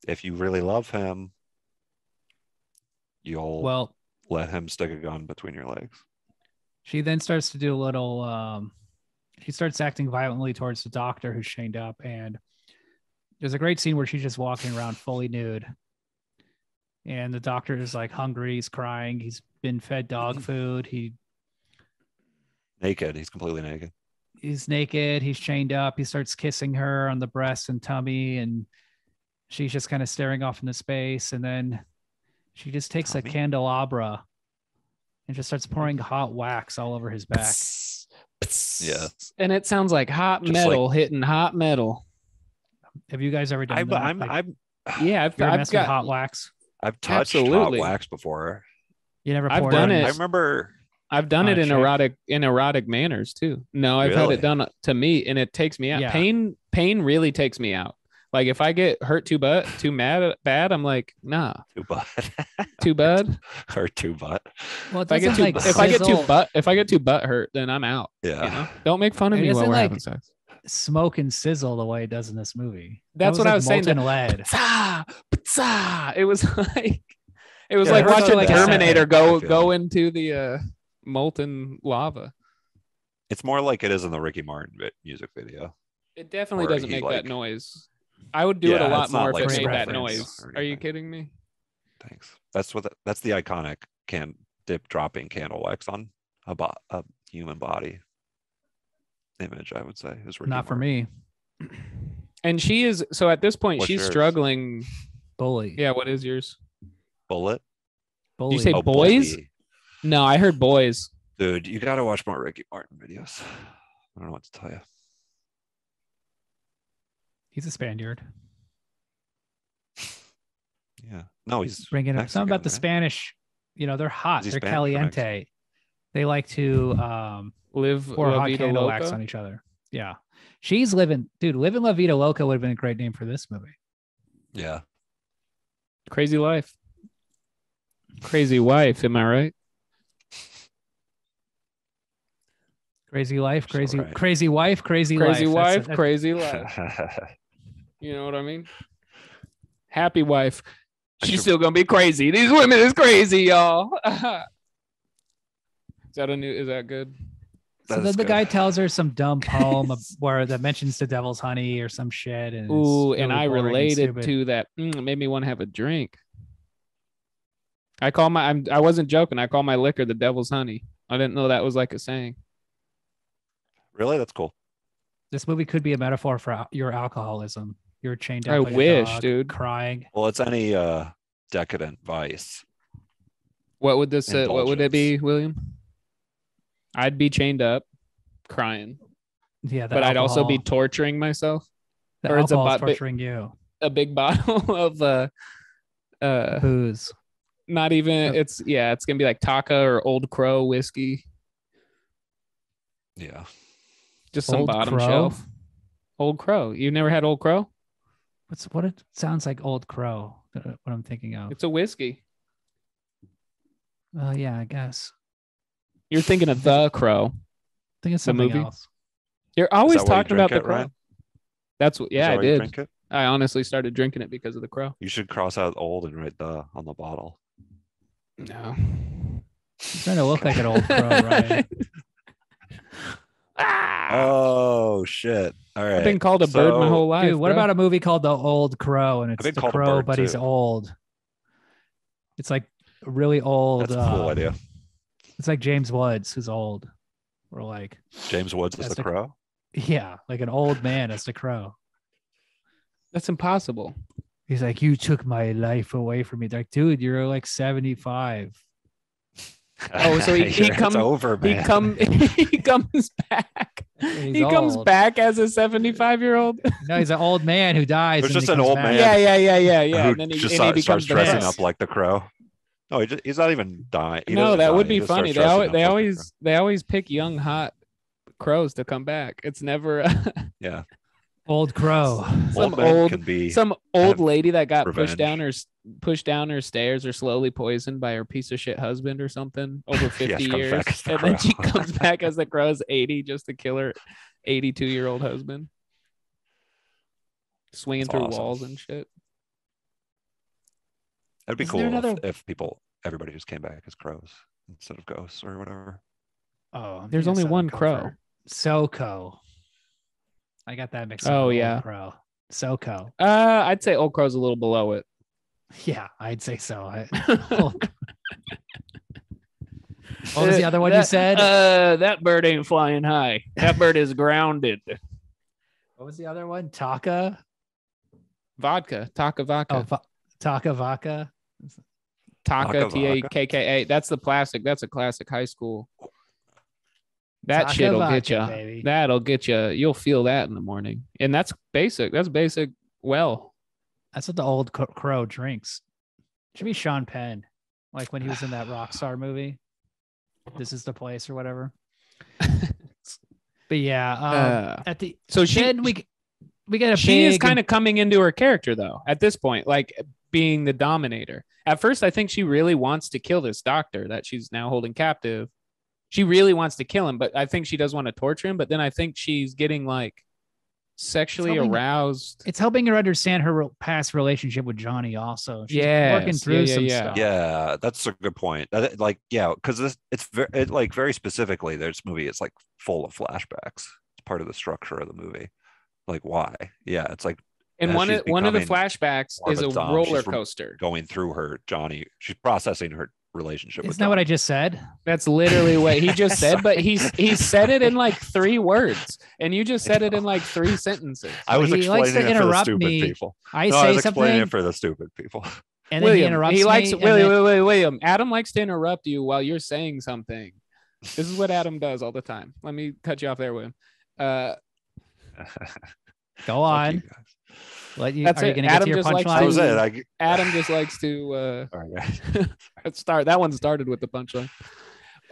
if you really love him, you'll let him stick a gun between your legs. She then starts to do a little, she starts acting violently towards the doctor who's chained up. And there's a great scene where she's just walking around fully nude. And the doctor is like hungry. He's crying. He's been fed dog food. Naked. He's completely naked. He's naked. He's chained up. He starts kissing her on the breast and tummy. And she's just kind of staring off into space. And then she just takes a candelabra and just starts pouring hot wax all over his back. Yeah. And it sounds like hot metal hitting hot metal. Have you guys ever done that? I've got hot wax. I've touched hot wax before. You never I've done it. I remember I've done it in erotic manners too. No, I've had it done to me and it takes me out. Yeah. Pain really takes me out. Like if I get hurt too bad, I'm like, nah. Too bad. Hurt too butt. Well, if I get too butt hurt, then I'm out. Yeah. Don't make fun of me while we're having sex. Smoke and sizzle the way it does in this movie. That's what I was saying. Lead. It was like It was like watching Terminator go into the molten lava. It's more like it is in the Ricky Martin music video. It definitely doesn't make that noise. I would do it a lot more if it made that noise. Are you kidding me? Thanks. That's the iconic dropping candle wax on a human body image, I would say. Is Ricky Not for me. And she is, so at this point, she's struggling. Bully. Yeah, what is yours? Bullet. Did you say boys? Bully. No, I heard boys. Dude, you got to watch more Ricky Martin videos. I don't know what to tell you. He's a Spaniard. Yeah. No, he's bringing up something about the Spanish. You know, they're hot. They're caliente. They like to pour hot candle wax on each other. Yeah. She's living La Vida Loca would have been a great name for this movie. Yeah. Crazy life. Crazy wife, am I right? Crazy life, crazy wife, crazy life. Crazy wife, crazy life. You know what I mean? Happy wife. She's still gonna be crazy. These women is crazy, y'all. Is that good? So then the guy tells her some dumb poem that mentions the devil's honey or some shit. And really and I related to that. It made me want to have a drink. I wasn't joking. I call my liquor the devil's honey. I didn't know that was like a saying. Really? That's cool. This movie could be a metaphor for your alcoholism. You're chained up. I like wish, a dog, dude. Crying. Well, it's any decadent vice. What would this? What would it be, William? I'd be chained up, crying. Yeah, but I'd also be torturing myself. Or it's torturing you. A big bottle of booze. Not even. It's gonna be like Taka or Old Crow whiskey. Yeah. Just some bottom shelf. Old Crow. You never had Old Crow? What it sounds like Old Crow. What I'm thinking of. It's a whiskey. Yeah, I guess. You're thinking of The Crow. Think of something else. You're always talking about The Crow. Ryan? That's what. Yeah, I did. I honestly started drinking it because of The Crow. You should cross out old and write "the" on the bottle. No. You're trying to look like an Old Crow, right? Oh shit! All right. I've been called a bird my whole life. Dude, what about a movie called The Old Crow? And it's the crow, but he's old. It's like really old. That's a cool idea. It's like James Woods, who's old. Or like James Woods as the crow. Yeah, like an old man as the crow. That's impossible. He's like, you took my life away from me. They're like, dude, you're like 75. Oh, so he comes over, man. He comes back. He comes back as a 75-year-old. No, he's an old man who dies. It's just an old man. Yeah. And then he starts dressing up like the crow. No, he's not even dying. No, that would be funny. They always pick young hot crows to come back. It's never yeah. Old crow. Some old lady that got pushed down her stairs or slowly poisoned by her piece of shit husband or something over 50 years. And then she comes back as the crow's 80 just to kill her 82-year-old husband. Swinging through walls and shit. That'd be cool if everybody just came back as crows instead of ghosts or whatever. Oh, there's only one crow. Soko. I got that mixed up. Oh, yeah. Crow. Soko. I'd say Old Crow's a little below it. Yeah, I'd say so. What was the other one you said? That bird ain't flying high. That bird is grounded. What was the other one? Taka? Vodka. Taka vodka. Oh, Taka vodka. Taka, Takka. That's the classic. That's a classic high school. That shit'll get you. Baby. That'll get you. You'll feel that in the morning. And that's basic. That's basic. Well, that's what the old crow drinks. Should be Sean Penn, like when he was in that Rockstar movie. This is the place or whatever. But yeah, at the we get a. She is kind of coming into her character though. At this point, like being the dominator. At first, I think she really wants to kill this doctor that she's now holding captive. She really wants to kill him, but I think she does want to torture him. But then I think she's getting like sexually aroused. It's helping her understand her past relationship with Johnny. Also, she's working through some stuff. Yeah, that's a good point. Because it's very specifically. This movie is like full of flashbacks. It's part of the structure of the movie. Like why? Yeah, it's like. And one of the flashbacks is a roller coaster going through her Johnny. She's processing her relationship. Isn't that what I just said? That's literally what he just said, but he said it in like 3 words, and you just said it in like 3 sentences. I was explaining it for the stupid people. I was explaining it for the stupid people. And then he interrupts me. William. Adam likes to interrupt you while you're saying something. This is what Adam does all the time. Let me cut you off there, William. Go on. Are you going to get to your punchline? Adam just likes to start. That one started with the punchline.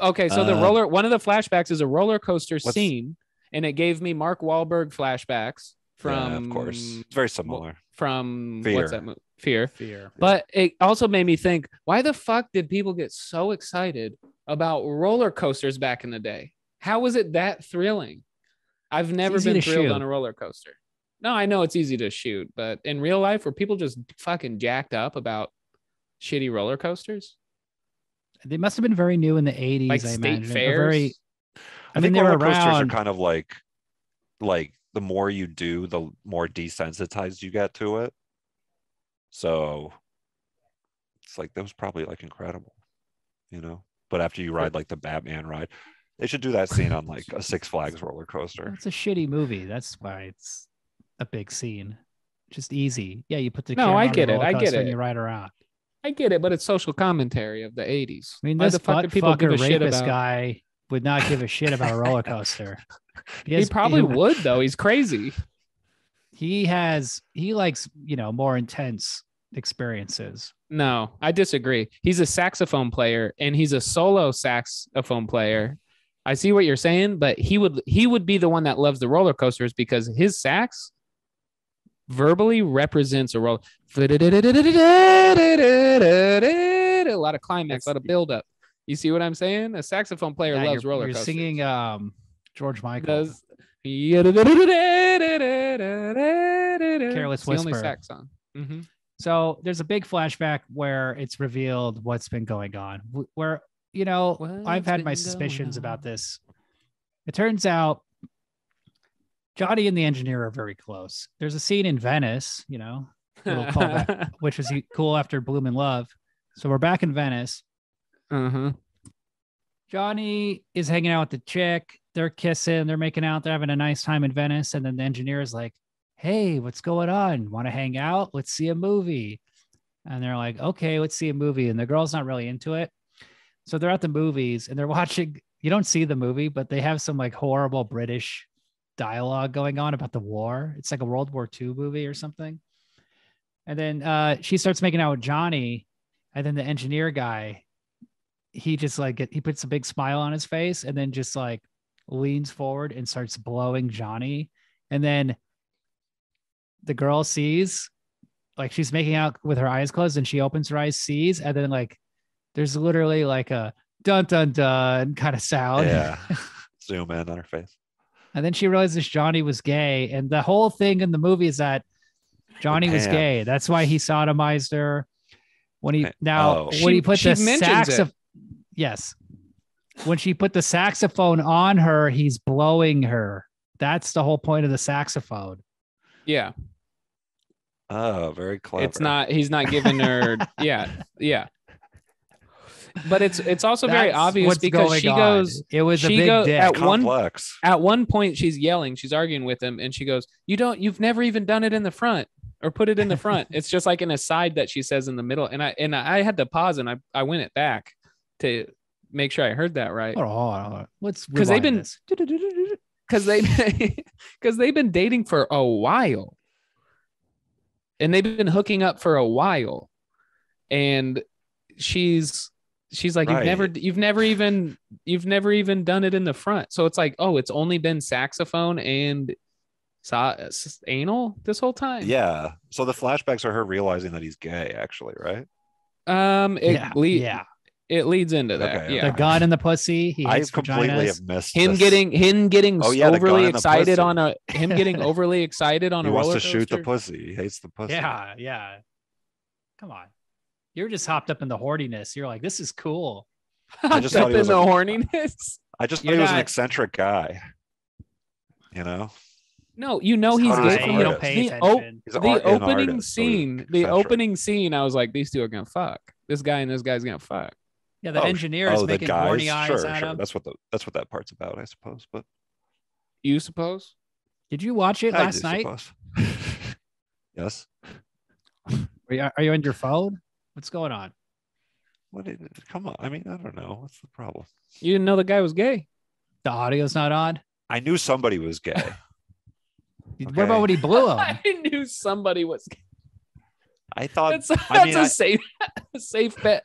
Okay, so one of the flashbacks is a roller coaster scene, and it gave me Mark Wahlberg flashbacks from. Of course, it's very similar. From Fear. What's that movie? Fear. But it also made me think, why the fuck did people get so excited about roller coasters back in the day? How was it that thrilling? I've never been thrilled on a roller coaster. No, I know it's easy to shoot, but in real life, were people just fucking jacked up about shitty roller coasters? They must have been very new in the 80s. Like state fairs. I think roller coasters are kind of like the more you do, the more desensitized you get to it. So it's like that was probably like incredible, But after you ride like the Batman ride, they should do that scene on like a Six Flags roller coaster. It's a shitty movie. That's why it's a big scene. Just easy. Yeah, you put the camera I get it. And you ride around. I get it, but it's social commentary of the 80s. I mean, this butt-fucker rapist guy would not give a shit about a roller coaster. He probably would, though. He's crazy. He likes, more intense experiences. No, I disagree. He's a saxophone player, and he's a solo saxophone player. I see what you're saying, but he would be the one that loves the roller coasters because his sax verbally represents a roller. A lot of climax, a lot of buildup. You see what I'm saying? A saxophone player loves roller coasters. You're singing George Michael. Careless Whisper. The only sax song. Mm-hmm. So there's a big flashback where it's revealed what's been going on. Where I've had my suspicions about this. It turns out Johnny and the engineer are very close. There's a scene in Venice, little callback, which was cool after Bloom in Love. So we're back in Venice. Uh-huh. Johnny is hanging out with the chick. They're kissing. They're making out. They're having a nice time in Venice. And then the engineer is like, hey, what's going on? Want to hang out? Let's see a movie. And they're like, okay, let's see a movie. And the girl's not really into it. So they're at the movies and they're watching. You don't see the movie, but they have some like horrible British dialogue going on about the war. It's like a World War II movie or something. And then she starts making out with Johnny. And then the engineer guy, he just he puts a big smile on his face and then just like leans forward and starts blowing Johnny. And then the girl sees, like she's making out with her eyes closed and she opens her eyes, sees, and then like there's literally like a dun dun dun kind of sound. Yeah. Zoom in on her face. And then she realizes Johnny was gay. And the whole thing in the movie is that Johnny was gay. That's why he sodomized her. When he put the saxophone. Yes. When she put the saxophone on her, he's blowing her. That's the whole point of the saxophone. Yeah. Oh, very clever. He's not giving her. Yeah. But it's also very obvious because she goes. It was a big dick. At one point, she's yelling. She's arguing with him, and she goes, "You've never even done it in the front or put it in the front." It's just like an aside that she says in the middle, and I had to pause and I went it back to make sure I heard that right. Let's because they've been dating for a while, and they've been hooking up for a while, and she's like, right. you've never even done it in the front. So it's like, oh, it's only been saxophone and anal this whole time. Yeah. So the flashbacks are her realizing that he's gay, actually, right? Yeah. It leads into that. Okay, yeah. The gun and the pussy. He I hates completely vaginas. have missed him this. getting Oh, yeah, the gun overly and the excited pussy. on a him getting overly excited on He a wants roller to coaster. shoot the pussy. He hates the pussy. Yeah. Come on. You're just hopped up in the horniness. You're like, this is cool. I just thought he was in the horniness. I just thought he was an eccentric guy. You know? No, he's gay from you don't pay attention. The opening scene, I was like, these two are gonna fuck. This guy and this guy's gonna fuck. Yeah, the engineer is making horny eyes at him. That's what that part's about, I suppose. But you suppose? Did you watch it last night? Yes. Are you on your phone? What's going on? Come on. I mean, I don't know. What's the problem? You didn't know the guy was gay. The audio's not on. I knew somebody was gay. Okay. What about when he blew him? I knew somebody was gay. I thought that's a safe bet.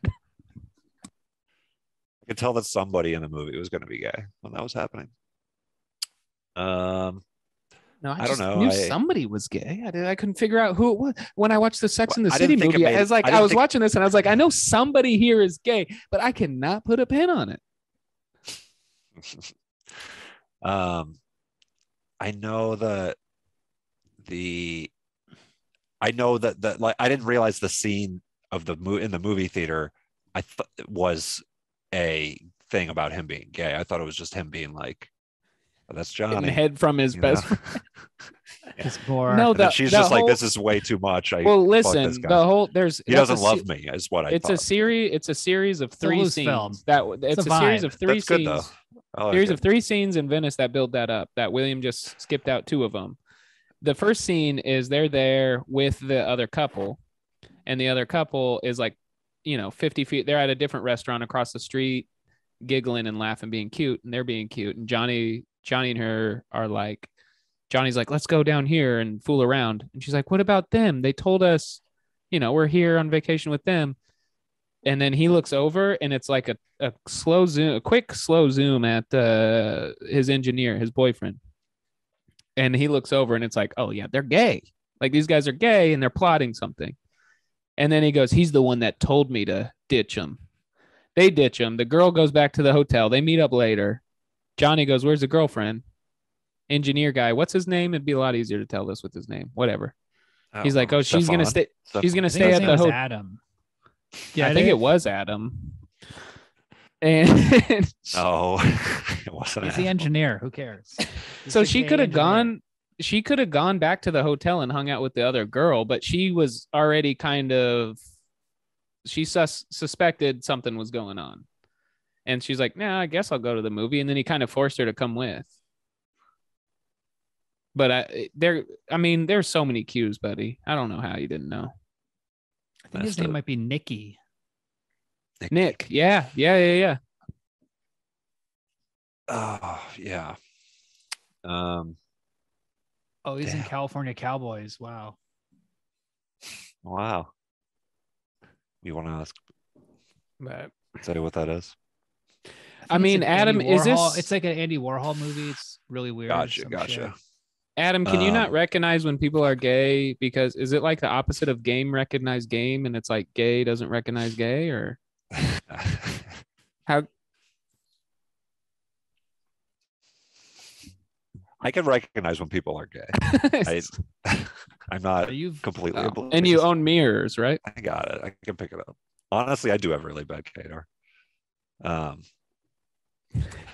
I could tell that somebody in the movie was going to be gay when that was happening. No, I don't know. Knew somebody was gay. I couldn't figure out who it was. When I watched the Sex and the City movie, I was watching this and I was like, I know somebody here is gay, but I cannot put a pin on it. I know that like I didn't realize the scene of in the movie theater I thought was a thing about him being gay. I thought it was just him being like, oh, that's Johnny. Head from his best friend. It's more. No, she's just like, this is way too much. Listen, he doesn't love me, is what I thought. It's a series of three scenes. Film. It's a series of three That's scenes. Good, though. Series of three scenes in Venice that build that up. That William just skipped out two of them. The first scene is they're there with the other couple, and the other couple is like, 50 feet. They're at a different restaurant across the street, giggling and laughing, being cute, and they're being cute. And Johnny and her are like, Johnny's like, let's go down here and fool around. And she's like, what about them? They told us, we're here on vacation with them. And then he looks over and it's like a quick slow zoom at his engineer, his boyfriend. And he looks over and it's like, oh yeah, they're gay. Like these guys are gay and they're plotting something. And then he goes, he's the one that told me to ditch him. They ditch him. The girl goes back to the hotel. They meet up later. Johnny goes, where's the girlfriend? Engineer guy. What's his name? It'd be a lot easier to tell this with his name. Whatever. He's like, oh, she's going to stay. She's going to stay at the hotel. Adam. Yeah, I think it was Adam. And no, it wasn't. He's the engineer. Who cares? So she could have gone. She could have gone back to the hotel and hung out with the other girl, but she was already she suspected something was going on. And she's like, nah, I guess I'll go to the movie. And then he kind of forced her to come with. But there's so many cues, buddy. I don't know how you didn't know. I think his name might be Nicky. Nick. Yeah. Oh, yeah. He's in California Cowboys. Wow. You want to ask? But say what that is? I mean, Adam, is this? It's like an Andy Warhol movie. It's really weird. Gotcha. Shit. Adam, can you not recognize when people are gay? Because is it like the opposite of game recognize game, and it's like gay doesn't recognize gay, or how? I can recognize when people are gay. I'm not completely oblivious. And you own mirrors, right? I got it. I can pick it up. Honestly, I do have really bad radar.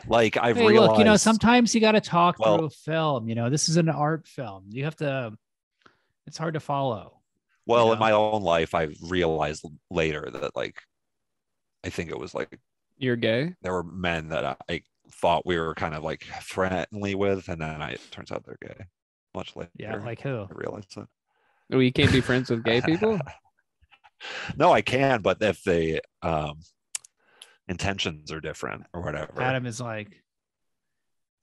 Like I've realized. Look, sometimes you got to talk through a film. This is an art film. You have to. It's hard to follow. Well, in my own life, I've realized later that, like, I think it was like you're gay. There were men that I thought we were kind of like friendly with, and then it turns out they're gay. Much later. Yeah, like who? I realized that. Oh, you can't be friends with gay people? No, I can, but if the intentions are different or whatever. Adam is like,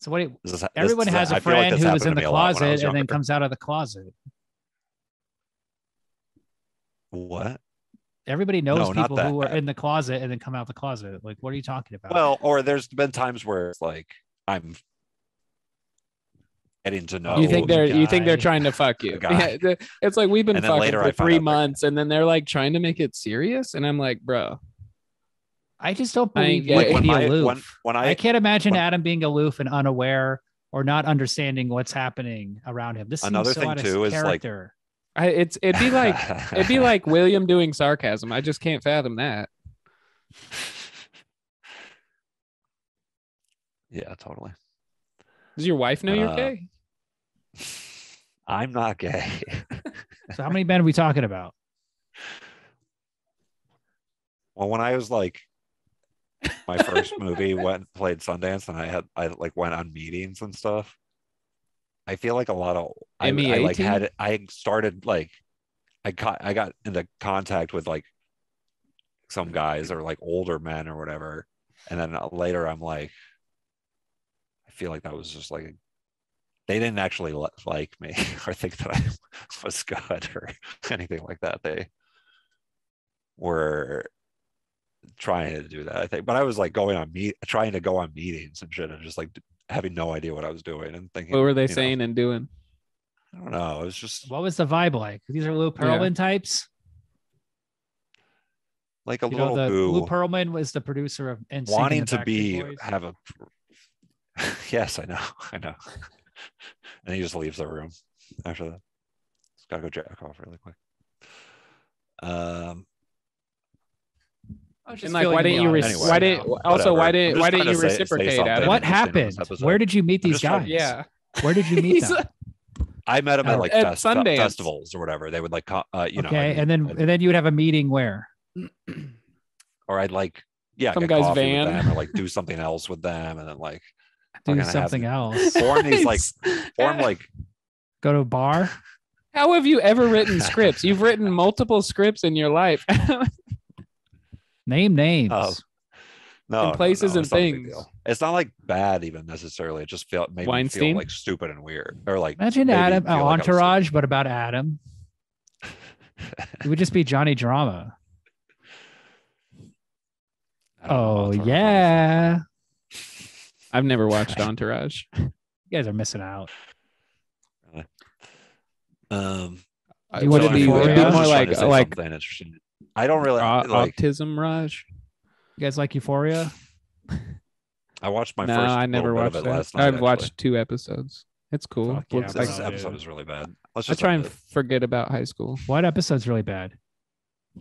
so what? Everyone has a friend who was in the closet and then comes out of the closet. What? Everybody knows people who are in the closet and then come out the closet. Like, what are you talking about? Well, or there's been times where it's like I'm getting to know. You think they're trying to fuck you? Yeah, it's like we've been fucking for 3 months, and then they're like trying to make it serious, and I'm like, bro, I just don't believe you can be aloof. I can't imagine Adam being aloof and unaware or not understanding what's happening around him. This seems another so thing out of too is character. It'd be like William doing sarcasm. I just can't fathom that. Yeah, totally. Does your wife know you're gay? I'm not gay. So how many men are we talking about? Well, when I was like my first movie played Sundance, and I went on meetings and stuff. I feel like a lot of I got into contact with like some guys or like older men or whatever, and then later I'm like, I feel like that was just like they didn't actually like me or think that I was good or anything like that. They were trying to do that, I think, but I was like trying to go on meetings and shit, and just like having no idea what I was doing and thinking. What were they saying and doing? I don't know. It was just. What was the vibe like? These are Lou Pearlman types. Like a little goo. Lou Pearlman was the producer of NSYNC wanting to have a. Yes, I know. And he just leaves the room after that. Just gotta go jack off really quick. And like, why didn't you reciprocate? Adam? What happened? Where did you meet these guys? Yeah, where did you meet them? I met them at like festivals or whatever. They would like, Okay, and then you would have a meeting where, or I'd like, some guy's van, with them, or like do something else with them, and then like do something else. Form go to a bar. How have you ever written scripts? You've written multiple scripts in your life. Name names. And places and things. It's not like bad even necessarily. It just made me feel like stupid and weird. Or like imagine Adam, Entourage, but about Adam. It would just be Johnny Drama. Oh yeah. I've never watched Entourage. You guys are missing out. Would it be more like something interesting? I don't really like Autism, Raj. You guys like Euphoria? I watched my first. I never watched it last night. I've watched 2 episodes. It's cool. This episode is really bad. I try and forget about high school. What episode's really bad?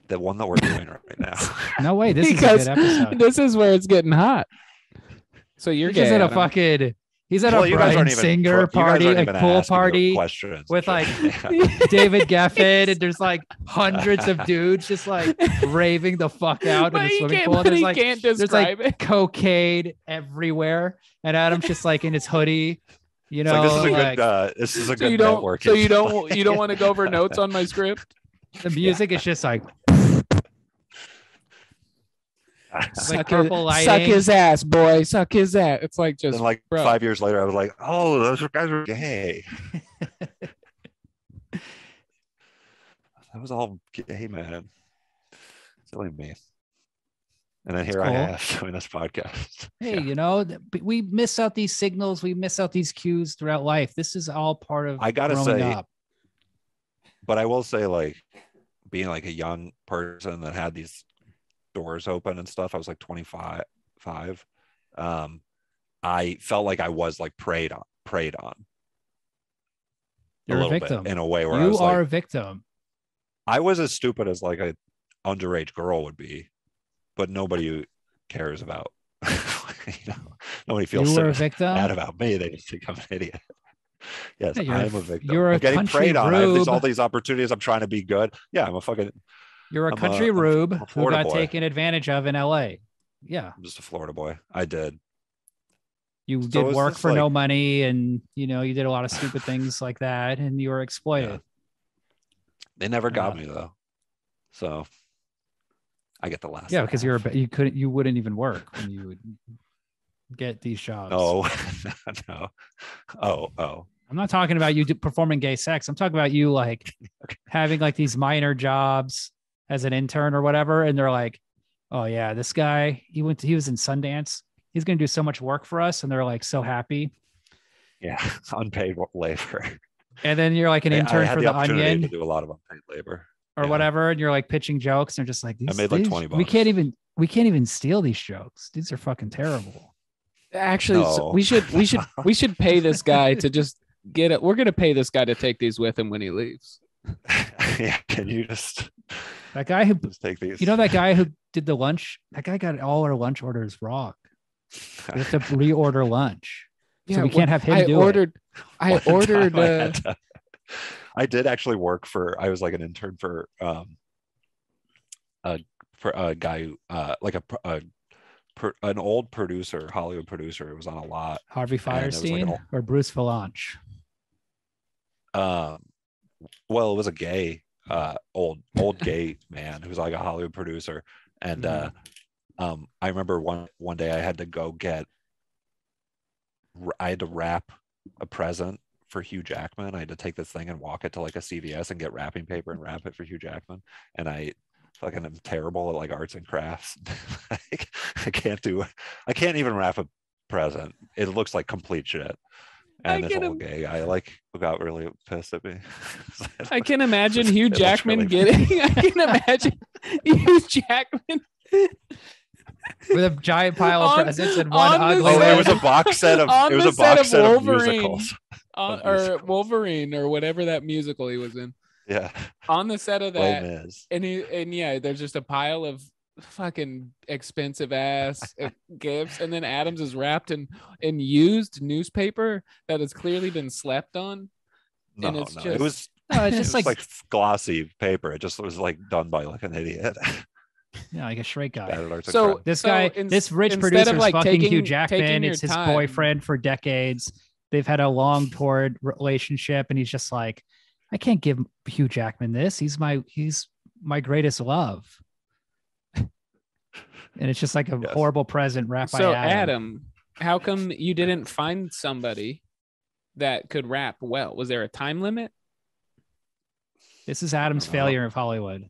The one that we're doing right now. No way. This is a good episode. This is where it's getting hot. So you're just at a fucking. He's at a Bryan Singer party, like pool party, with like David Geffen, and there's like hundreds of dudes just like raving the fuck out in the swimming pool. There's like cocaine everywhere, and Adam's just like in his hoodie. You know, this is a good network. So you don't want to go over notes on my script? The music is just like. Like purple lighting. Suck his ass, boy. Suck his ass. It's like just and like 5 years later, I was like, oh, those guys were gay. That was all gay, man. Silly me. And then here I am doing this podcast. Hey, we miss out these signals. We miss out these cues throughout life. This is all part of growing up. But I will say, like, being like a young person that had these doors open and stuff, I was like 25. I felt like I was like preyed on. You're a victim bit, in a way where you are a victim. I was as stupid as like an underage girl would be, but nobody cares about. Nobody feels bad about me. They just think I'm an idiot. Yes, I am a victim. You're getting preyed on. I have all these opportunities. I'm trying to be good. Yeah, I'm a fucking. You're a country rube who got taken advantage of in LA. Yeah. I'm just a Florida boy. I did. You did work for no money, and you did a lot of stupid things like that, and you were exploited. Yeah. They never got me though. So I get the last. Yeah, because you wouldn't even work when you would get these jobs. No. No. Oh. I'm not talking about you performing gay sex. I'm talking about you like having like these minor jobs as an intern or whatever, and they're like, "Oh yeah, this guy, he was in Sundance. He's going to do so much work for us," and they're like so happy. Yeah, unpaid labor. And then you're like an intern for the Onion to do a lot of unpaid labor or whatever, and you're like pitching jokes, and they're just like, I made like $20. We we can't even steal these jokes. These are fucking terrible. Actually, no. we should pay this guy to just get it. We're gonna pay this guy to take these with him when he leaves. Yeah, can you just that guy who just take these? You know that guy who did the lunch? That guy got all our lunch orders wrong. We have to reorder lunch. Yeah, so we can't have him I ordered. I did actually work I was like an intern for a guy who, like an old producer, Hollywood producer. It was on a lot. Harvey Fierstein or Bruce Valanche? Well, it was a gay, old gay man who was like a Hollywood producer, and I remember one day I had to go I had to wrap a present for Hugh Jackman. I had to take this thing and walk it to like a CVS and get wrapping paper and wrap it for Hugh Jackman. And I fucking am terrible at like arts and crafts. I can't even wrap a present. It looks like complete shit. And this old gay guy got really pissed at me. I can imagine Hugh Jackman I can imagine Hugh Jackman with a giant pile of presents and one ugly. It was a box set of musicals. Or Wolverine or whatever that musical he was in. Yeah. On the set of that, and there's just a pile of fucking expensive ass gifts, and then Adams is wrapped in used newspaper that has clearly been slept on. It was just like glossy paper. It just was like done by like an idiot. Yeah, like a Shrek guy. So this rich producer is fucking Hugh Jackman. It's his boyfriend for decades. They've had a long toured relationship, and he's just like, I can't give Hugh Jackman this. He's my greatest love. And it's just like a horrible present wrapped by Adam. So Adam, how come you didn't find somebody that could rap well? Was there a time limit? This is Adam's failure of Hollywood.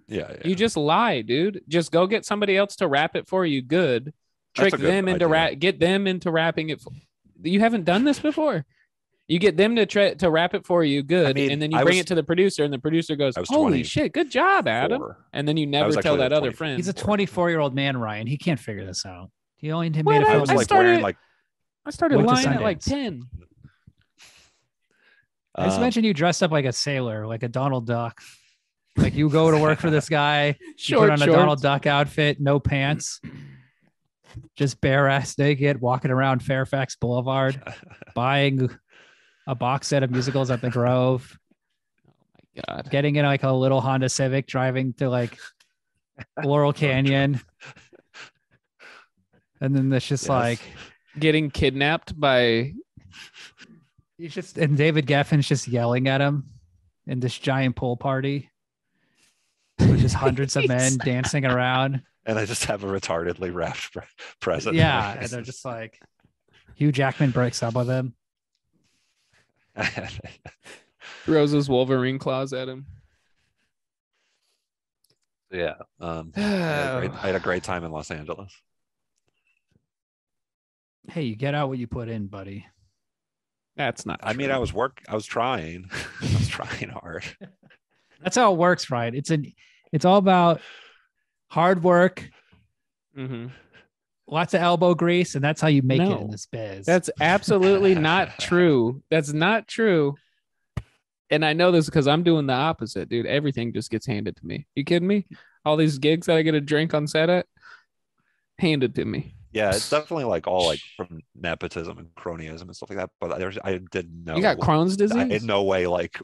Yeah. You just lie, dude. Just go get somebody else to rap it for you. Good. Trick them into get them into rapping it. You haven't done this before. You get them to rap it for you. Good. And then you bring it to the producer, and the producer goes, holy shit, good job, Adam. And then you never tell that other friend. He's a 24-year-old man, Ryan. He can't figure this out. He only made a film. I started lying at like 10. I just mentioned you dressed up like a sailor, like a Donald Duck. Like you go to work for this guy, you put on a Donald Duck outfit, no pants, just bare ass naked, walking around Fairfax Boulevard, buying a box set of musicals at the Grove. Oh my God. Getting in like a little Honda Civic, driving to like Laurel Canyon. And then it's just like getting kidnapped by. And David Geffen's just yelling at him in this giant pool party. With just hundreds of men dancing around. And I just have a retardedly wrapped present. Yeah. And they're just like, Hugh Jackman breaks up with him. Throws his Wolverine claws at him. Yeah. I had a great time in Los Angeles. Hey, you get out what you put in, buddy. That's not true. I mean, I was trying. I was trying hard. That's how it works, right? It's all about hard work, lots of elbow grease, and that's how you make it in this biz. That's absolutely not true. That's not true. And I know this because I'm doing the opposite, dude. Everything just gets handed to me. You kidding me? All these gigs that I get a drink on set at, handed to me. Yeah, it's definitely like all like from nepotism and cronyism and stuff like that. But I didn't know. You got Crohn's disease? I in no way like.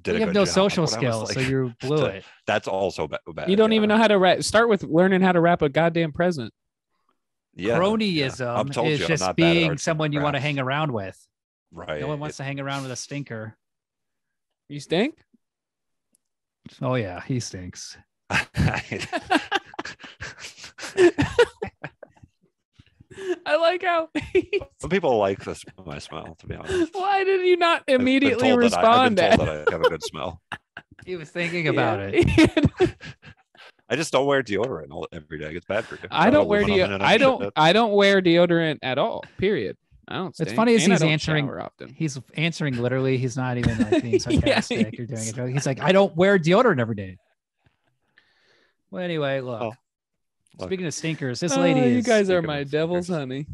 You have no social skills, so you blew it. That's also bad. You don't even know how to rap. Start with learning how to wrap a goddamn present. Yeah, cronyism is just being someone you want to hang around with. Right. No one wants to hang around with a stinker. You stink? Oh yeah, he stinks. I like how some people like my smell, to be honest. Why did you not immediately respond? I've been told that I have a good smell. He was thinking about it. I just don't wear deodorant every day. It's bad for you. I don't wear deodorant. I don't wear deodorant at all. Period. I don't. It's funny as he's answering. He's answering literally. He's not even like being sarcastic or doing it. He's like, I don't wear deodorant every day. Well, anyway, look. Speaking of stinkers, this lady you guys are my devil's honey.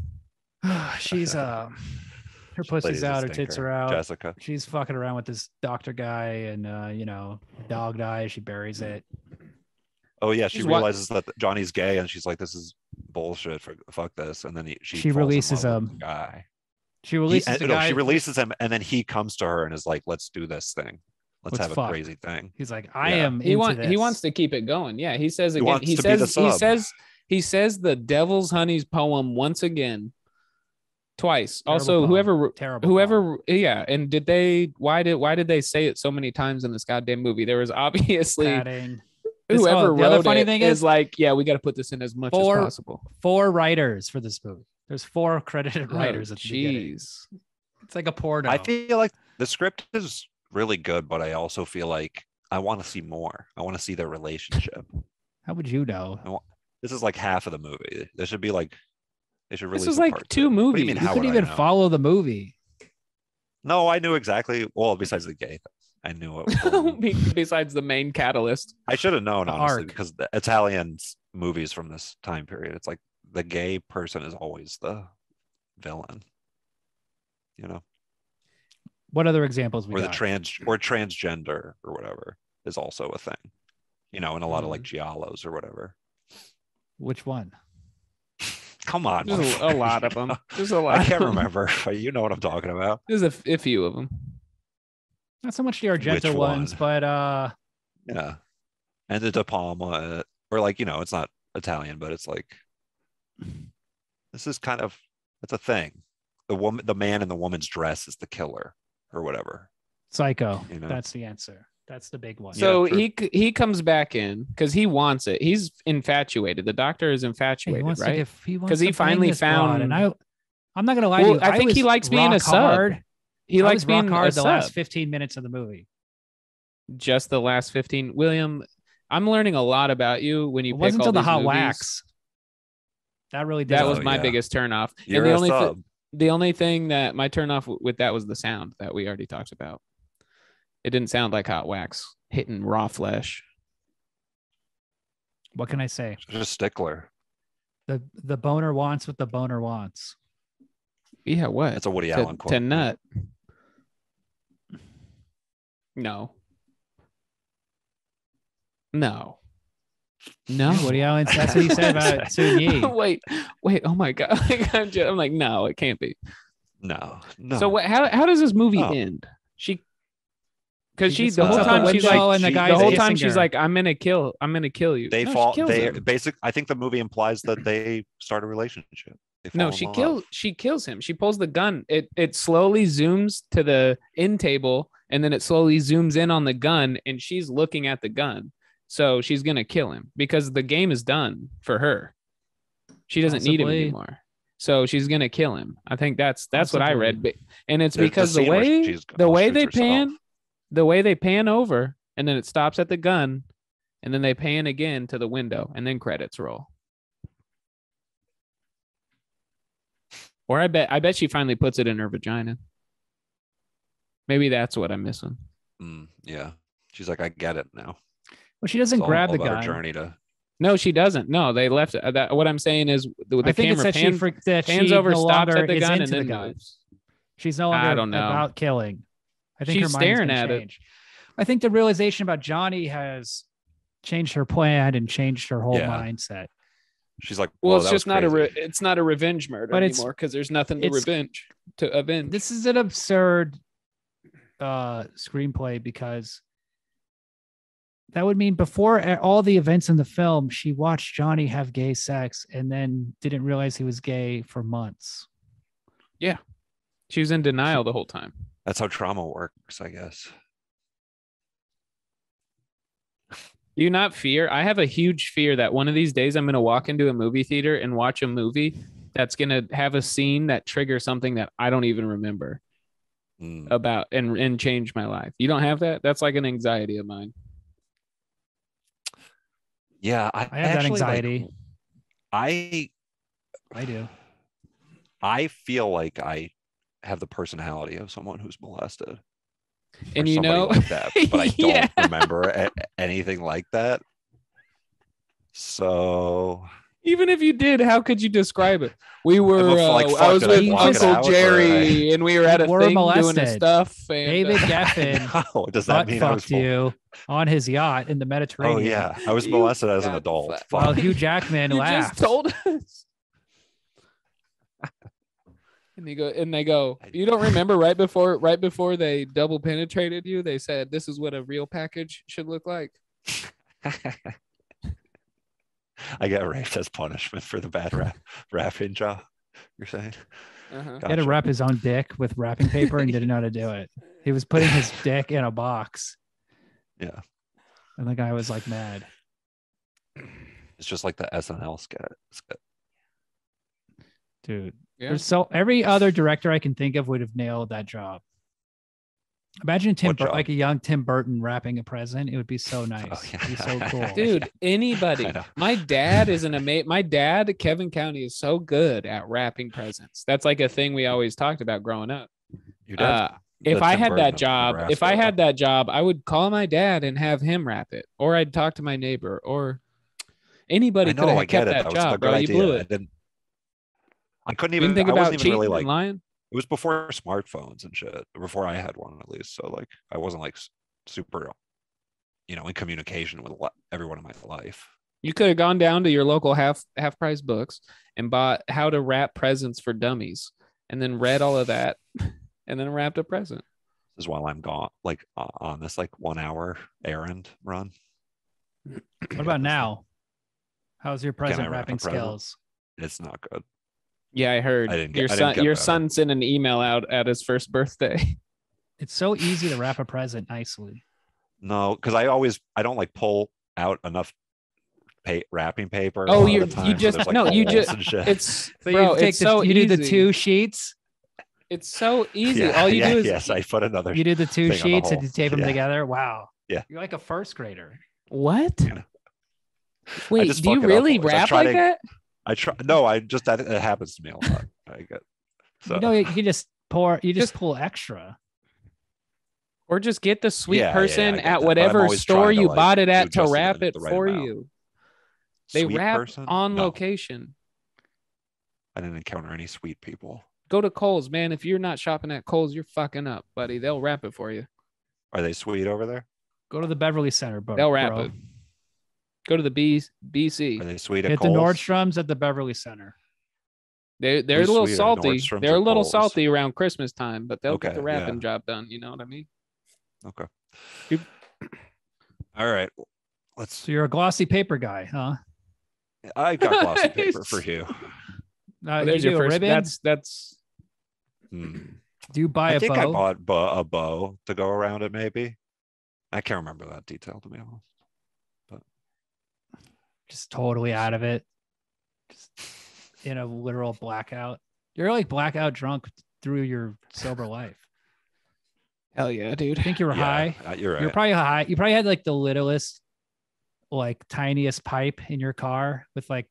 She's her pussy's out, her tits are out. Jessica. She's fucking around with this doctor guy, and dog dies. She buries it. Oh yeah, she realizes that Johnny's gay, and she's like, "This is bullshit. Fuck this." And then she releases him. Guy. She releases the guy. She releases him, and then he comes to her and is like, "Let's do this thing. Let's have a crazy thing." He's like, "I am." He wants to keep it going. Yeah, he says again. He says the devil's honey's poem once again. Twice. Terrible also, poem. whoever, yeah. And why did they say it so many times in this goddamn movie? There was obviously whoever wrote the funny thing is like, yeah, we got to put this in as much as possible. 4 writers for this movie. There's 4 credited writers at the beginning. It's like a porno. I feel like the script is really good, but I also feel like I want to see more. I want to see their relationship. How would you know? This is like half of the movie. There should be like. They should release. This is like 2 movies. You couldn't even follow the movie. No, I knew exactly. Well, besides the gay, I knew it. Besides the main catalyst, I should have known honestly, because the Italian movies from this time period, it's like the gay person is always the villain. You know. What other examples we or got? Transgender or whatever is also a thing. You know, in a lot of like giallos or whatever. Which one? Come on. There's a lot of them. There's a lot. I can't remember. You know what I'm talking about. There's a few of them. Not so much the Argento ones, but yeah. And the De Palma, or like, you know, it's not Italian, but it's like this is kind of it's a thing. The man in the woman's dress is the killer or whatever. Psycho. You know? That's the answer. That's the big one. So he comes back in because he wants it. He's infatuated. The doctor is infatuated, right? Because he finally found. And I'm not gonna lie to you. I think he likes being a sub. He likes being rock hard the last 15 minutes of the movie. Just the last 15. William, I'm learning a lot about you when you. It wasn't until the hot movies. wax. That really did. That was my biggest turnoff. You're and the only thing that my turnoff with that was the sound that we already talked about. It didn't sound like hot wax hitting raw flesh. What can I say? Just a stickler. The boner wants what the boner wants. Yeah, what? That's a Woody Allen quote. To nut. No. Woody Allen. That's what he said about Soon Yi. Wait. Oh my god. I'm like, no, it can't be. No. So how does this movie end? Because the whole time she's like, I'm gonna kill you. They fall. They basically. I think the movie implies that they start a relationship. She kills him. She pulls the gun. It slowly zooms to the end table, and then it slowly zooms in on the gun, and she's looking at the gun. So she's gonna kill him because the game is done for her. She doesn't need him anymore. So she's gonna kill him. I think that's what I read, and it's because the way they pan over, and then it stops at the gun, and then they pan again to the window, and then credits roll. Or I bet she finally puts it in her vagina. Maybe that's what I'm missing. Yeah, she's like, I get it now. Well, she doesn't grab the gun. Journey to. No, she doesn't. No, they left it. What I'm saying is the camera pans over, stops at the gun, and then moves. She's no longer about killing. I think she's staring at it. I think the realization about Johnny has changed her plan and changed her whole mindset. She's like, well, it's just it's not a revenge murder anymore because there's nothing to avenge. This is an absurd screenplay because that would mean before all the events in the film, she watched Johnny have gay sex and then didn't realize he was gay for months. Yeah. She was in denial the whole time. That's how trauma works, I guess. Do you not fear? I have a huge fear that one of these days I'm going to walk into a movie theater and watch a movie that's going to have a scene that triggers something that I don't even remember about and change my life. You don't have that? That's like an anxiety of mine. Yeah, I have that anxiety. I do. I feel like I have the personality of someone who's molested. And you know, like that, but I don't remember anything like that. So Even if you did, how could you describe it? We were. I was with Uncle Jerry, and we were at a thing doing his stuff. And, David Geffen. No, does that mean I was you on his yacht in the Mediterranean? Oh yeah, I was molested as an adult. While Hugh Jackman laughed. Just told us. And they go. You don't remember right before they double penetrated you? They said this is what a real package should look like. I get raped as punishment for the bad wrapping job. You're saying? Gotcha. He had to wrap his own dick with wrapping paper and didn't know how to do it. He was putting his dick in a box. Yeah. And the guy was like mad. It's just like the SNL skit. Dude. Yeah. Every other director I can think of would have nailed that job. Imagine like a young Tim Burton wrapping a present. It would be so nice. Oh, yeah. It'd be so cool. Dude, anybody. My dad is my dad, Kevin County, is so good at wrapping presents. That's like a thing we always talked about growing up. If I had that job, I would call my dad and have him wrap it. Or I'd talk to my neighbor or anybody could have kept that job, bro. You blew it. I couldn't even think about cheating really like lying. It was before smartphones and shit, before I had one at least. So like I wasn't like super, in communication with everyone in my life. You could have gone down to your local half price books and bought How to Wrap Presents for Dummies and then read all of that and then wrapped a present. This is while I'm gone, like on this like 1 hour errand run. What about now? How's your present wrapping skills? It's not good. Yeah, I heard your son sent an email out at his first birthday. It's so easy to wrap a present nicely. No, because I don't like pull out enough wrapping paper. Oh, you just it's so bro. It's so you do the 2 sheets. It's so easy. All you do is I put another. You do the 2 sheets and you tape them together. Wow. Yeah, you're like a first grader. What? Wait, do you really wrap like that? I try. No, I just that it happens to me a lot. I get so. You can just pour. You just pull extra, or just get the sweet person at whatever store you bought it at to wrap it for you. They wrap on location. I didn't encounter any sweet people. Go to Kohl's, man. If you're not shopping at Kohl's, you're fucking up, buddy. They'll wrap it for you. Are they sweet over there? Go to the Beverly Center, bro. They'll wrap it. Go to the BC. Are they sweet at Hit Kohl's? The Nordstrom's at the Beverly Center. They're a little salty. They're a little salty around Christmas time, but they'll get the wrapping job done. You know what I mean? Okay. All right. So you're a glossy paper guy, huh? I got glossy paper for you. There's your first ribbon. That's. Do you buy a bow? I think I bought a bow to go around it. Maybe. I can't remember that detail, to be honest. Just totally out of it, just in a literal blackout. You're like blackout drunk through your sober life. Hell yeah, dude. I think you were high. You're right. You're probably high. You probably had like the littlest, like tiniest pipe in your car with like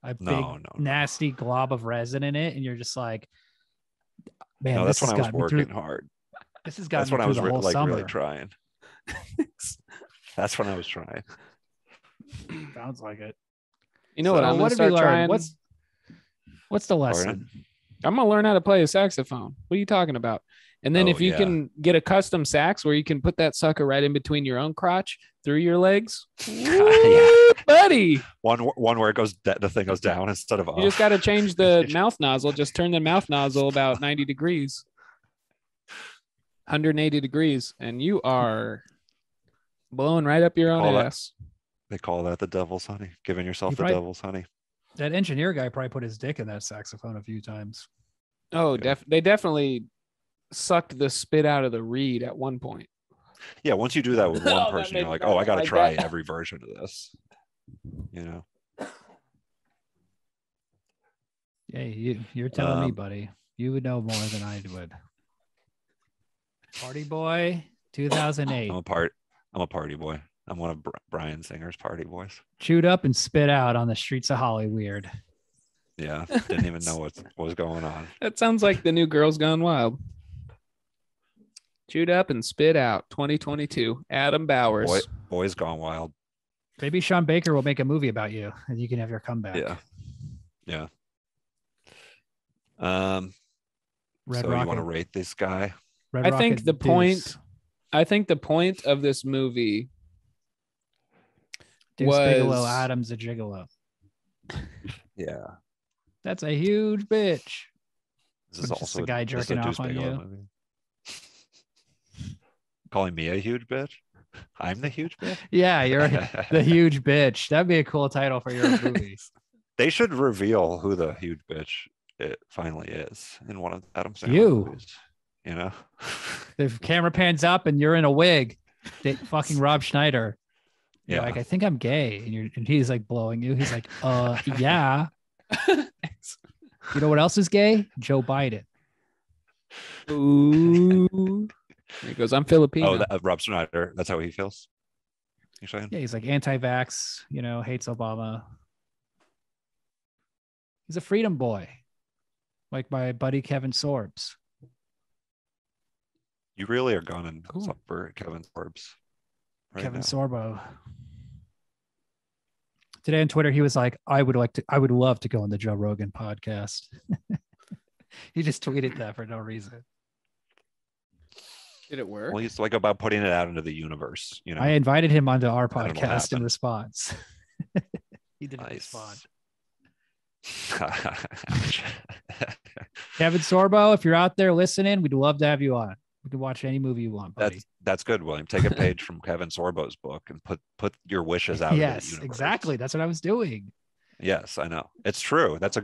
a big nasty glob of resin in it, and you're just like, man. No, that's when I was working hard. This has got me through the whole summer. Really trying. That's when I was trying. Sounds like it. You know what I'm gonna start trying? What's the lesson? I'm gonna learn how to play a saxophone. What are you talking about? And then if you can get a custom sax where you can put that sucker right in between your own crotch through your legs, buddy. One where it goes, the thing goes down instead of up. You just got to change the mouth nozzle. Just turn the mouth nozzle about 90 degrees, 180 degrees, and you are blowing right up your own ass. They call that the devil's honey. Giving yourself the devil's honey. That engineer guy probably put his dick in that saxophone a few times. Oh, they definitely sucked the spit out of the reed at one point. Yeah, once you do that with one person, you're like, oh, I got to try every version of this. Hey, you're telling me, buddy. You would know more than I would. Party Boy, 2008. I'm a party boy. I'm one of Brian Singer's party boys. Chewed up and spit out on the streets of Hollywood. Yeah, didn't even know what was going on. That sounds like the new Girls Gone Wild. Chewed up and spit out. 2022. Adam Bowers. Boys Gone Wild. Maybe Sean Baker will make a movie about you, and you can have your comeback. Yeah, Yeah. Red so Rocket. You want to rate this guy? Red I Rocket think the Deuce. point. I think the point of this movie Deuce Bigelow, Adam's a gigolo. Yeah. That's a huge bitch. This is also just a guy jerking off on you. Movie. Calling me a huge bitch? I'm the huge bitch? Yeah, you're the huge bitch. That'd be a cool title for your movie. They should reveal who the huge bitch it finally is in one of Adam Sandler movies. You know? The camera pans up and you're in a wig. Fucking Rob Schneider. You're like, I think I'm gay. And he's like blowing you. He's like, yeah. You know what else is gay? Joe Biden. Ooh. He goes, I'm Filipino. Oh, Rob Schneider. That's how he feels. You're saying? Yeah, he's like anti-vax, hates Obama. He's a freedom boy. Like my buddy Kevin Sorbs. You really are going for Kevin Sorbs. Kevin Sorbo. Today on Twitter, he was like, I would love to go on the Joe Rogan podcast. He just tweeted that for no reason. Did it work? Well, he's like about putting it out into the universe. I invited him onto our podcast in response. He didn't respond. Kevin Sorbo, if you're out there listening, we'd love to have you on. We can watch any movie you want, buddy. That's good, William. Take a page from Kevin Sorbo's book and put your wishes out. Yes, exactly. That's what I was doing. Yes, I know. It's true. It's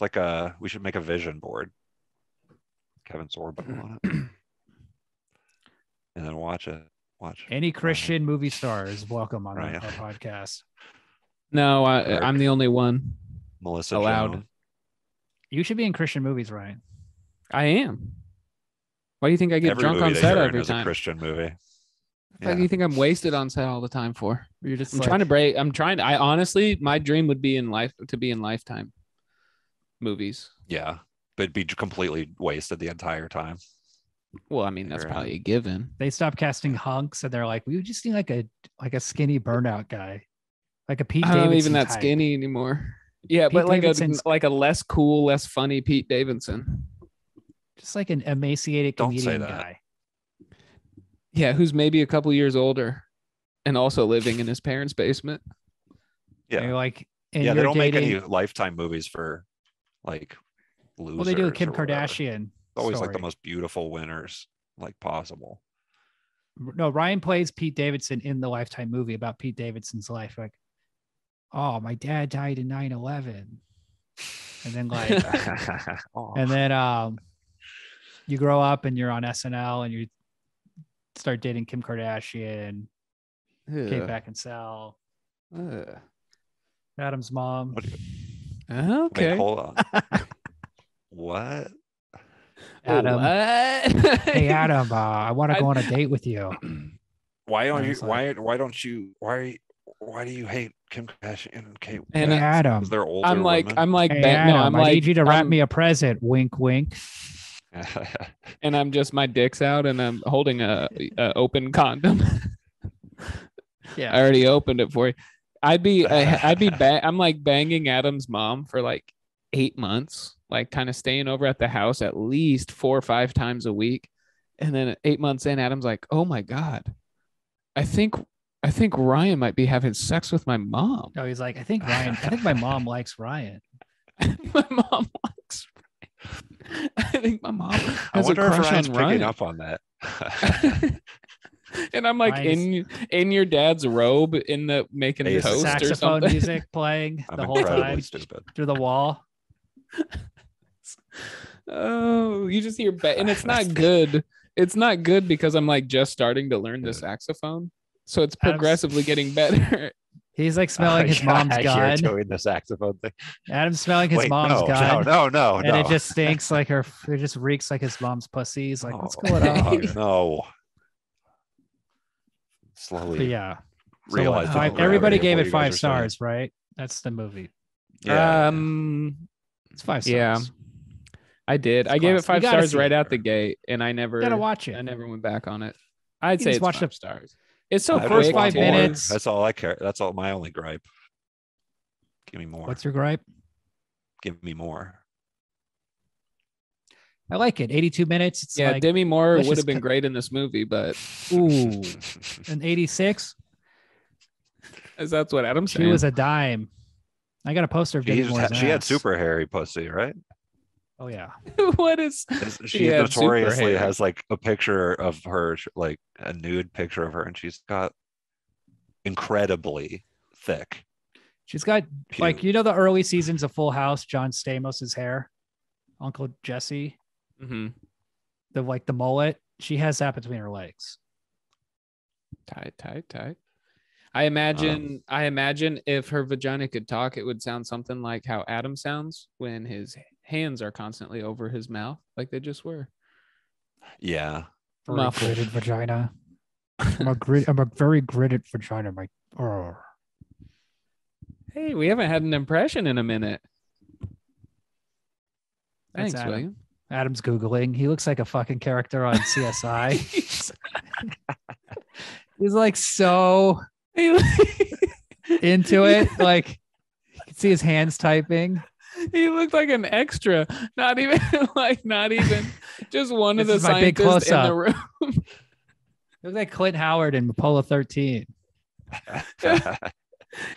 like we should make a vision board. Kevin Sorbo on it. And then watch it. Any Christian movie star is welcome on our podcast. No, I'm the only one. Melissa allowed. Joan. You should be in Christian movies, Ryan. I am. Why do you think I get drunk on set every time? A Christian movie. Why do you think I'm wasted on set all the time for? You're just trying to break. I honestly, my dream would be in Lifetime movies. Yeah, but it'd be completely wasted the entire time. Well, I mean, that's probably a given. They stopped casting hunks and they're like, we just need like a skinny burnout guy. Like a Pete Davidson. Not even that type. Skinny anymore. Yeah, Pete but like a less cool, less funny Pete Davidson. Just like an emaciated comedian guy. Yeah, who's maybe a couple years older and also living in his parents' basement. Yeah. They don't make any Lifetime movies for like losers. Well, they do Kim Kardashian. It's always like the most beautiful winners like possible. No, Ryan plays Pete Davidson in the Lifetime movie about Pete Davidson's life. Like, oh, my dad died in 9/11. And then you grow up and you're on SNL and you start dating Kim Kardashian, Kate Beckinsale, Adam's mom. Okay. Wait, hold on. What? Adam. What? Hey, Adam, I want to go on a date with you. Why do you hate Kim Kardashian and Kate? And Adam, they're older. I need you to wrap me a present. Wink, wink. And I'm just my dick's out and I'm holding a open condom. Yeah, I already opened it for you. I'm like banging Adam's mom for like 8 months, like kind of staying over at the house at least 4 or 5 times a week. And then 8 months in, Adam's like, oh my God, I think Ryan might be having sex with my mom. No, he's like, I think my mom likes Ryan. My mom likes Ryan. I think my mom has a crush on Ryan. Picking up on that. And I'm like in your dad's robe in the making toast or something. Saxophone music playing the whole time through the wall. Oh, you just hear and it's not good. It's not good because I'm like just starting to learn the saxophone. So it's progressively getting better. He's like smelling his mom's gun. Doing the saxophone thing. Adam's smelling his mom's gun. No. And it just stinks like it just reeks like his mom's pussy. He's like, what's going on? No. Slowly. But yeah. Realize everybody gave it 5 stars, right? That's the movie. Yeah. It's 5 stars. Yeah. I did. I gave it 5 stars right out the gate, and I never gotta watch it. I never went back on it. I'd say it's 5 stars. It's so first 5 minutes. That's all I care. That's all my only gripe. Give me more. What's your gripe? give me more. I like it. 82 minutes. It's yeah, like, Demi Moore would have been great in this movie, but ooh, an 86. That's what Adam's saying. She was a dime. I got a poster of Demi Moore's ass. She had super hairy pussy, right? Oh yeah. What is? She notoriously has like a picture of her, like a nude picture of her, and she's got incredibly thick. She's got pubes. Like, you know, the early seasons of Full House, John Stamos's hair, Uncle Jesse, the mullet. She has that between her legs. Tight. I imagine if her vagina could talk, it would sound something like how Adam sounds when his hands are constantly over his mouth, like they just were. Yeah. Very gritted vagina. I'm a very gritted vagina. Hey, we haven't had an impression in a minute. Thanks, Adam. William. Adam's Googling. He looks like a fucking character on CSI. He's like so into it. Like, you can see his hands typing. He looked like an extra. Not even just one of the scientists in the room. It looked like Clint Howard in Apollo 13.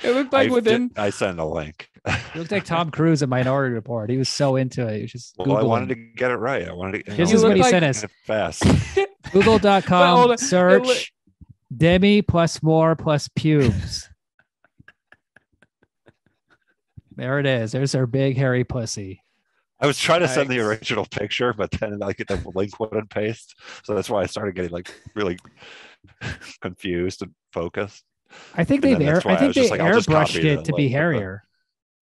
It looked like I sent a link. It looked like Tom Cruise in Minority Report. He was so into it. He was just Googling. I wanted to get it right. This is what he sent us. Fast. Google.com search Demi plus more plus pubes. There it is. There's her big hairy pussy. I was trying to send the original picture, but then like the link wouldn't paste. So that's why I started getting like really confused and focused. I think they airbrushed it to be hairier.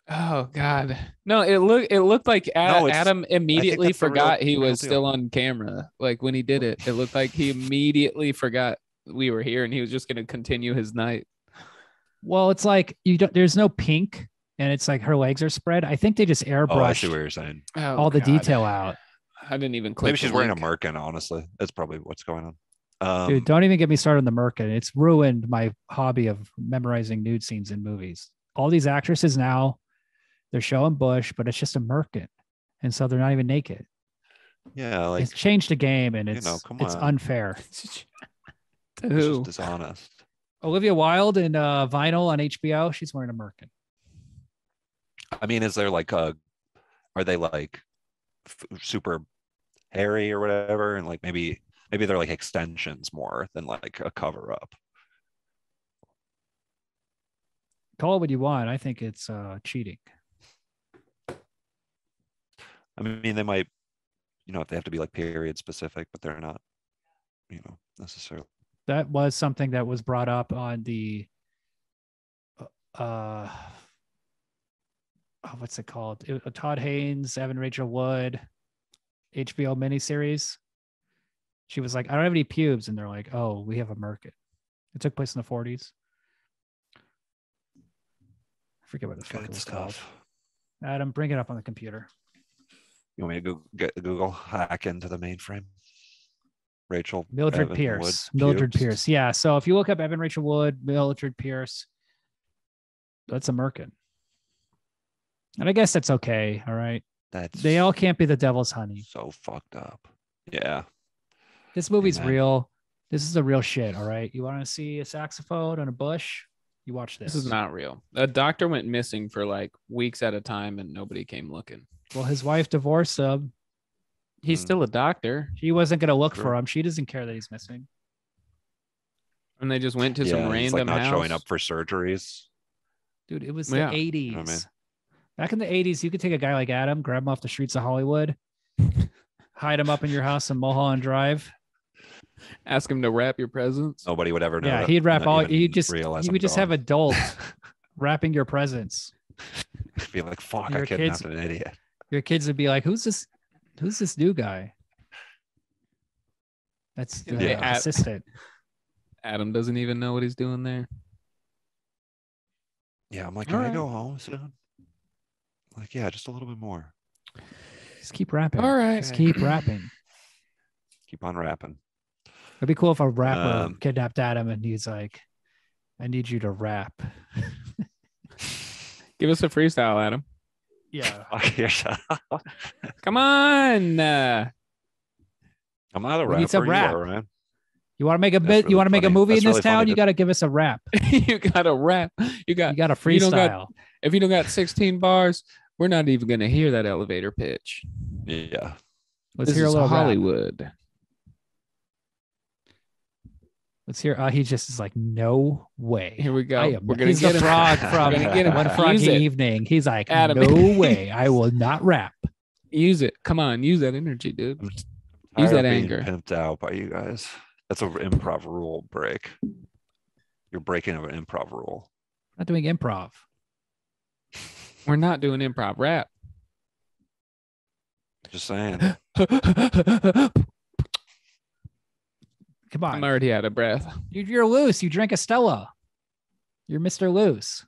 Oh God. No, it looked like Adam immediately forgot he was still on camera. Like when he did it, it looked like he immediately forgot we were here and he was just going to continue his night. Well, it's like there's no pink and it's like her legs are spread. I think they just airbrushed I see what you're saying. All the detail out. I didn't even click. Maybe she's wearing a merkin, honestly. That's probably what's going on. Dude, don't even get me started on the merkin. It's ruined my hobby of memorizing nude scenes in movies. All these actresses now, they're showing bush, but it's just a merkin. And so they're not even naked. Yeah, like it's changed the game and it's unfair. To who? It's dishonest. Olivia Wilde in Vinyl on HBO, she's wearing a merkin. I mean, is there like are they like super hairy or whatever? And like maybe they're like extensions more than like a cover up. Call it what you want. I think it's cheating. I mean, they might, if they have to be like period specific, but they're not, necessarily. That was something that was brought up on the, what's it called? Todd Haynes, Evan Rachel Wood, HBO miniseries. She was like, I don't have any pubes. And they're like, oh, we have a merkin. It took place in the 40s. I forget what the fuck it was called. Adam, bring it up on the computer. You want me to get Google hack into the mainframe? Mildred Pierce. Mildred Pierce. Yeah. So if you look up Evan Rachel Wood, Mildred Pierce, that's a merkin. And I guess that's okay. All right. They all can't be the devil's honey. So fucked up. Yeah. This movie's real. This is the real shit. All right. You want to see a saxophone on a bush? You watch this. This is not real. A doctor went missing for like weeks at a time and nobody came looking. Well, his wife divorced him. He's still a doctor. She wasn't going to look for him. She doesn't care that he's missing. And they just went to some random not house. Showing up for surgeries. Dude, it was the 80s. You know what I mean? Back in the 80s, you could take a guy like Adam, grab him off the streets of Hollywood, hide him up in your house in Mulholland Drive. Ask him to wrap your presents. Nobody would ever know. Yeah, he'd wrap all. You would just have adults wrapping your presents. Be like, fuck, I kidnapped an idiot. Your kids would be like, who's this new guy? That's the assistant. Adam doesn't even know what he's doing there. Yeah, I'm like, can I go home soon? Like, yeah, just a little bit more. Just keep rapping. All right. Just keep rapping. Keep on rapping. It'd be cool if a rapper kidnapped Adam and he's like, I need you to rap. Give us a freestyle, Adam. Yeah. Come on. I'm not a rapper. Need some rap. You are, Ryan. You want to make a bit? Really you want to make a movie in this town? You got to give us a rap. You got to rap. You got a freestyle. If you don't got 16 bars, we're not even going to hear that elevator pitch. Yeah. Let's hear a little Hollywood. Rap. Let's hear. He just is like, no way. Here we go. We're gonna get the frog from One Froggy Evening. He's like, Adam. No way. I will not rap. Use it. Come on, use that energy, dude. Use that anger. Pimped out by you guys. That's an improv rule break. You're breaking an improv rule. Not doing improv. We're not doing improv rap. Just saying. Come on. I'm already out of breath. You're loose. You drank a Stella. You're Mr. Loose.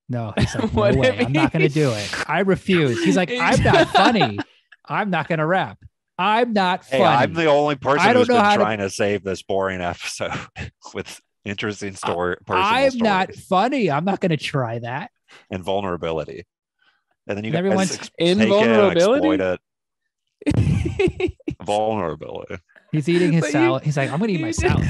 No, he's like, no way. I'm not going to do it. I refuse. He's like, I'm not funny. I'm not going to rap. I'm not funny. I'm the only person who's been trying to save this boring episode with interesting story. I'm not funny. I'm not going to try that. And vulnerability. And then you everyone's invulnerability. Vulnerability. He's eating his salad. He's like, I'm going to eat my salad.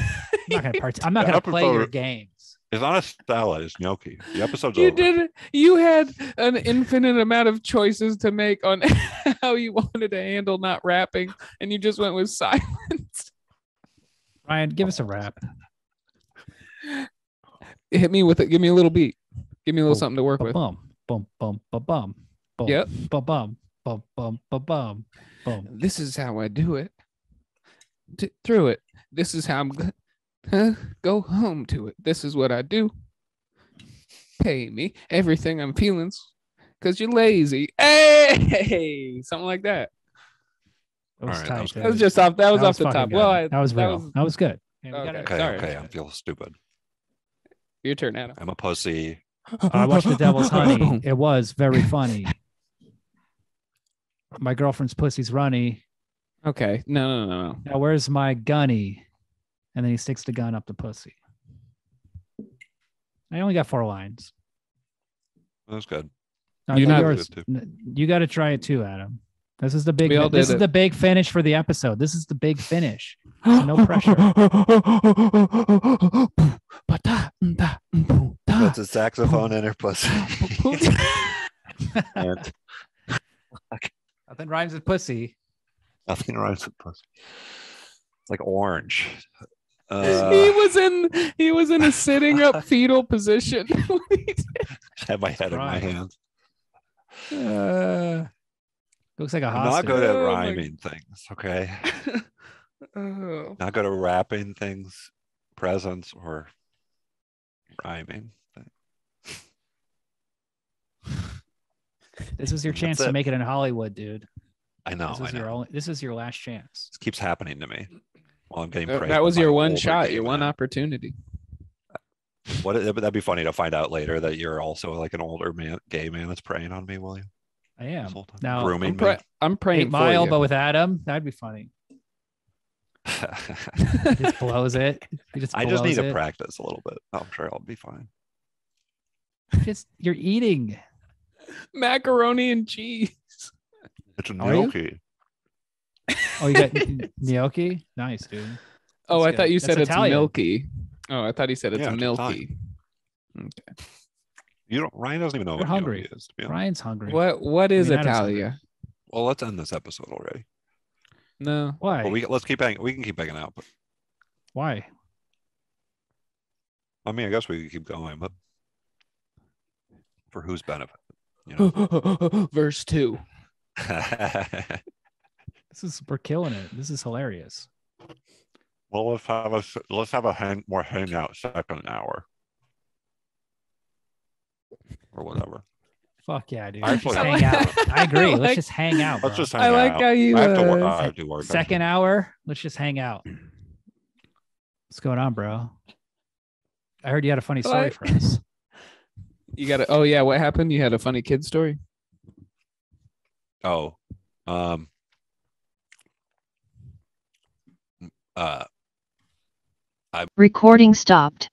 I'm not going to play your games. It's not a salad. It's gnocchi. The episode's over. You had an infinite amount of choices to make on how you wanted to handle not rapping, and you just went with silence. Ryan, give us a rap. Hit me with it. Give me a little beat. Give me a little something to work with. Bum, bum, bum, bum, bum. Yep. Bum, bum, bum, bum, bum, bum. This is how I do it. Through it. This is how I'm go home to it. This is what I do. Pay me everything I'm feeling because you're lazy. Hey, something like that. That was tight. That was just off. That was off the top. Good. Well, that was real. That was good. Okay. I feel stupid. Your turn, Adam. I'm a pussy. I watched The Devil's Honey. It was very funny. My girlfriend's pussy's runny. Okay. No. Now where's my gunny? And then he sticks the gun up the pussy. I only got 4 lines. That was good. You got to try it too, Adam. This is the big. This is the big finish for the episode. This is the big finish. So no pressure. That's a saxophone in her pussy. Nothing rhymes with pussy. Nothing rhymes with pussy. It's like orange. He was in a sitting up fetal position. Had my head in my hands. Looks like a I'm hostage. not good at rhyming things, okay? Not good at rapping things, presents, or rhyming things. This was your chance to make it in Hollywood, dude. I know. This is your last chance. This keeps happening to me while I'm getting praised. That was your one shot, your one opportunity. That'd be funny to find out later that you're also like an older man, gay man that's preying on me, William. I am. Now grooming I'm praying 8 Mile, for you. but with Adam, that'd be funny. He just blows it. I just need to practice a little bit. I'm sure I'll be fine. You're eating macaroni and cheese. It's a gnocchi. Oh, you got gnocchi? Nice, dude. Oh, I thought you said it's Italian. Milky. Oh, I thought he said it's milky. Okay. Ryan doesn't even know what hungry is. To be honest. Ryan's hungry. What is Italia? Well, let's end this episode already. No. Why? Well, we can keep hanging out. But why? I mean, I guess we could keep going, but for whose benefit? Verse 2. We're killing it. This is hilarious. Well, let's have a more hangout second hour. Or whatever. Fuck yeah, dude. Just hang out. I agree. Let's just hang out. Bro. Let's just hang out. I like how you. I have to work. Second hour. Let's just hang out. What's going on, bro? I heard you had a funny story for us. You got it. Oh yeah, what happened? You had a funny kid story. Oh, Recording stopped.